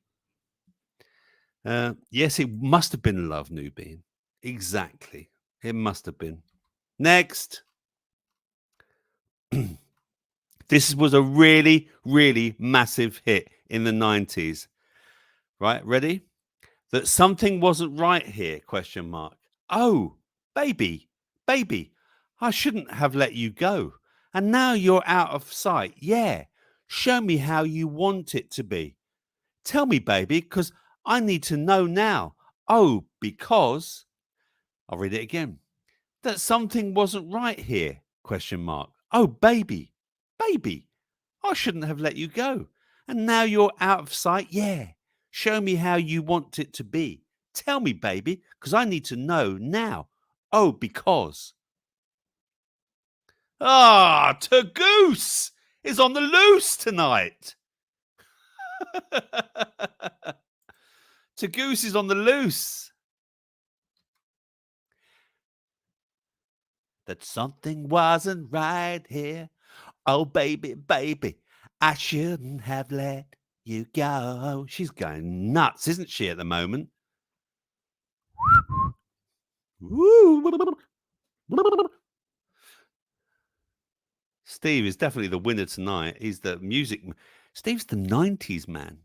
Yes, it must have been love, Nubin. Exactly. It must have been. Next. This was a really, really massive hit in the 90s. Right, ready? That something wasn't right here, question mark. Oh, baby, I shouldn't have let you go. And now you're out of sight. Yeah, show me how you want it to be. Tell me, baby, because I need to know now. Oh, because... I'll read it again. That something wasn't right here, question mark. Oh, baby, I shouldn't have let you go. And now you're out of sight. Yeah, show me how you want it to be. Tell me, baby, because I need to know now. Oh, because... Ah, Tagoose is on the loose tonight. Tagoose is on the loose. That something wasn't right here. Oh, baby, I shouldn't have let you go. She's going nuts, isn't she, at the moment? Steve is definitely the winner tonight. He's the music. Steve's the 90s man.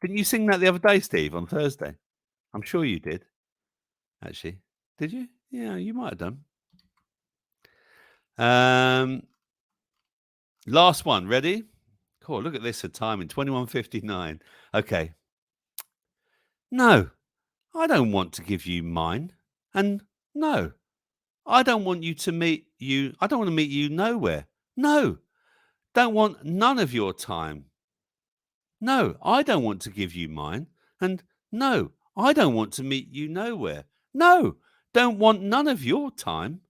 Didn't you sing that the other day, Steve, on Thursday? I'm sure you did. Actually, did you? Yeah, you might have done. Last one. Ready? Cool. Look at this for timing. 21:59. Okay. No, I don't want to give you mine. And no, I don't want you to meet you. I don't want to meet you nowhere. No, don't want none of your time. No, I don't want to give you mine. And no, I don't want to meet you nowhere. No, don't want none of your time.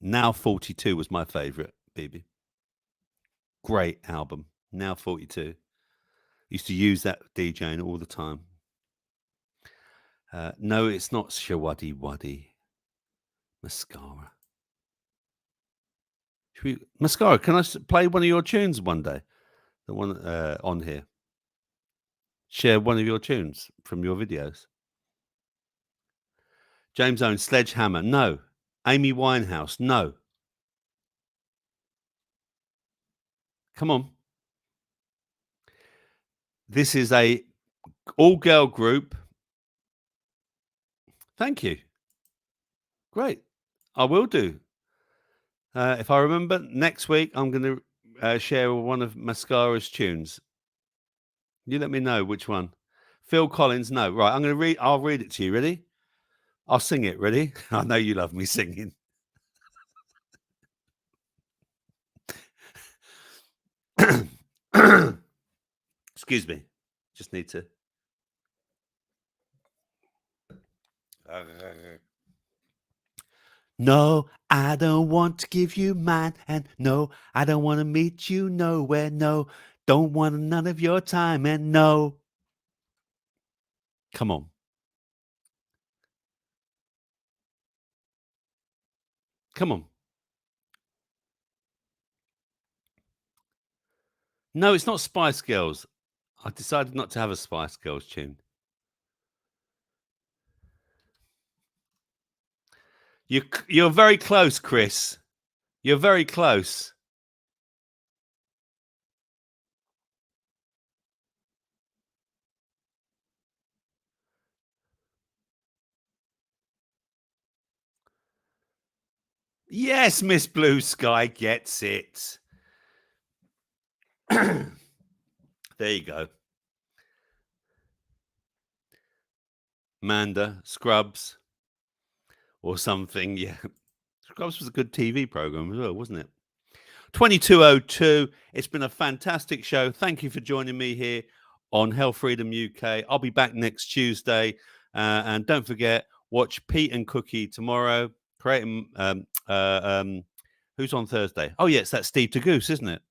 Now 42 was my favorite, baby. Great album. Now 42. Used to use that DJing all the time. No, it's not Shawaddy Waddy. Mascara. Mascara, can I play one of your tunes one day? The one on here. Share one of your tunes from your videos. James Owen, Sledgehammer. No. Amy Winehouse. No. Come on. This is a all-girl group. Thank you. Great. I will do. If I remember, next week I'm going to share one of Mascara's tunes. You let me know which one. Phil Collins, no. Right, I'm going to read. I'll read it to you. Ready? I'll sing it. Ready? I know you love me singing. Excuse me. Just need to. No, I don't want to give you mine, and no, I don't want to meet you nowhere. No, don't want none of your time, and no. Come on. Come on. No, it's not Spice Girls. I decided not to have a Spice Girls tune. You're very close, Chris. You're very close. Yes, Miss Blue Sky gets it. There you go. Manda, Scrubs, or something. Yeah. Scrubs was a good TV program as well, wasn't it? 2202. It's been a fantastic show. Thank you for joining me here on Healthfreedom UK. I'll be back next Tuesday. And don't forget, watch Pete and Cookie tomorrow. Creating who's on Thursday? Oh, yeah, it's that Steve Tagoose, isn't it?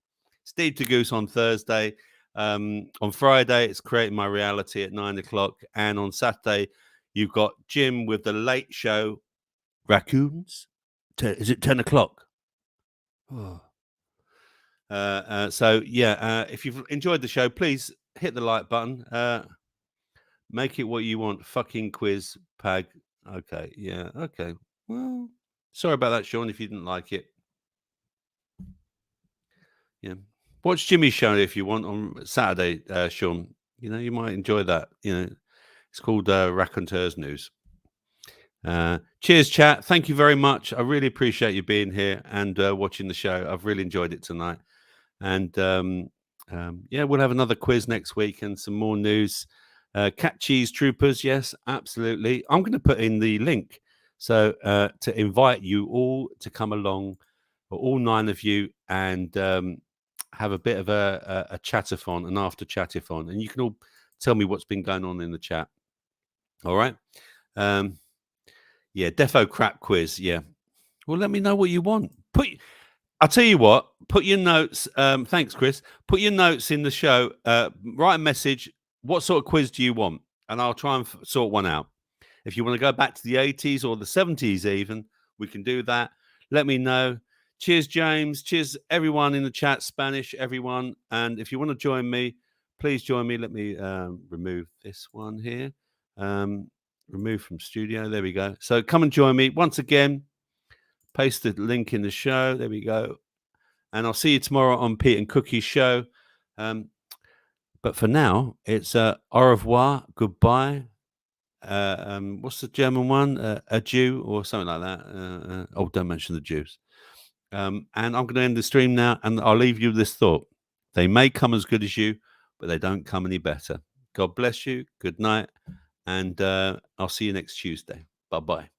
Steve Tagoose on Thursday. On Friday, it's Creating My Reality at 9 o'clock. And on Saturday, you've got Jim with the Late Show. Raccoons? Is it 10 o'clock? Oh. So, yeah, if you've enjoyed the show, please hit the like button. Make it what you want. Fucking quiz, Pag. Okay, yeah, okay. Well, sorry about that, Sean, if you didn't like it. Yeah. Watch Jimmy's show if you want on Saturday, Sean. You know, you might enjoy that. You know, it's called Raconteurs News. Cheers, chat. Thank you very much. I really appreciate you being here and watching the show. I've really enjoyed it tonight. And yeah, we'll have another quiz next week and some more news. Cat Cheese Troopers, yes, absolutely. I'm going to put in the link so to invite you all to come along, all 9 of you, and have a bit of a chatathon, an after chatathon, and you can all tell me what's been going on in the chat. All right. Yeah, Defo crap quiz. Yeah. Well, let me know what you want. I'll tell you what, put your notes. Thanks, Chris. Put your notes in the show. Write a message. What sort of quiz do you want? And I'll try and sort one out. If you want to go back to the 80s or the 70s even, we can do that. Let me know. Cheers, James. Cheers, everyone in the chat, Spanish, everyone. And if you want to join me, please join me. Let me remove this one here. Remove from studio. There we go. So come and join me. Once again, paste the link in the show. There we go. And I'll see you tomorrow on Pete and Cookie's show. But for now, it's au revoir, goodbye. What's the German one? Adieu or something like that. Oh, don't mention the Jews. And I'm going to end the stream now, and I'll leave you with this thought. They may come as good as you, but they don't come any better. God bless you. Good night. And I'll see you next Tuesday. Bye-bye.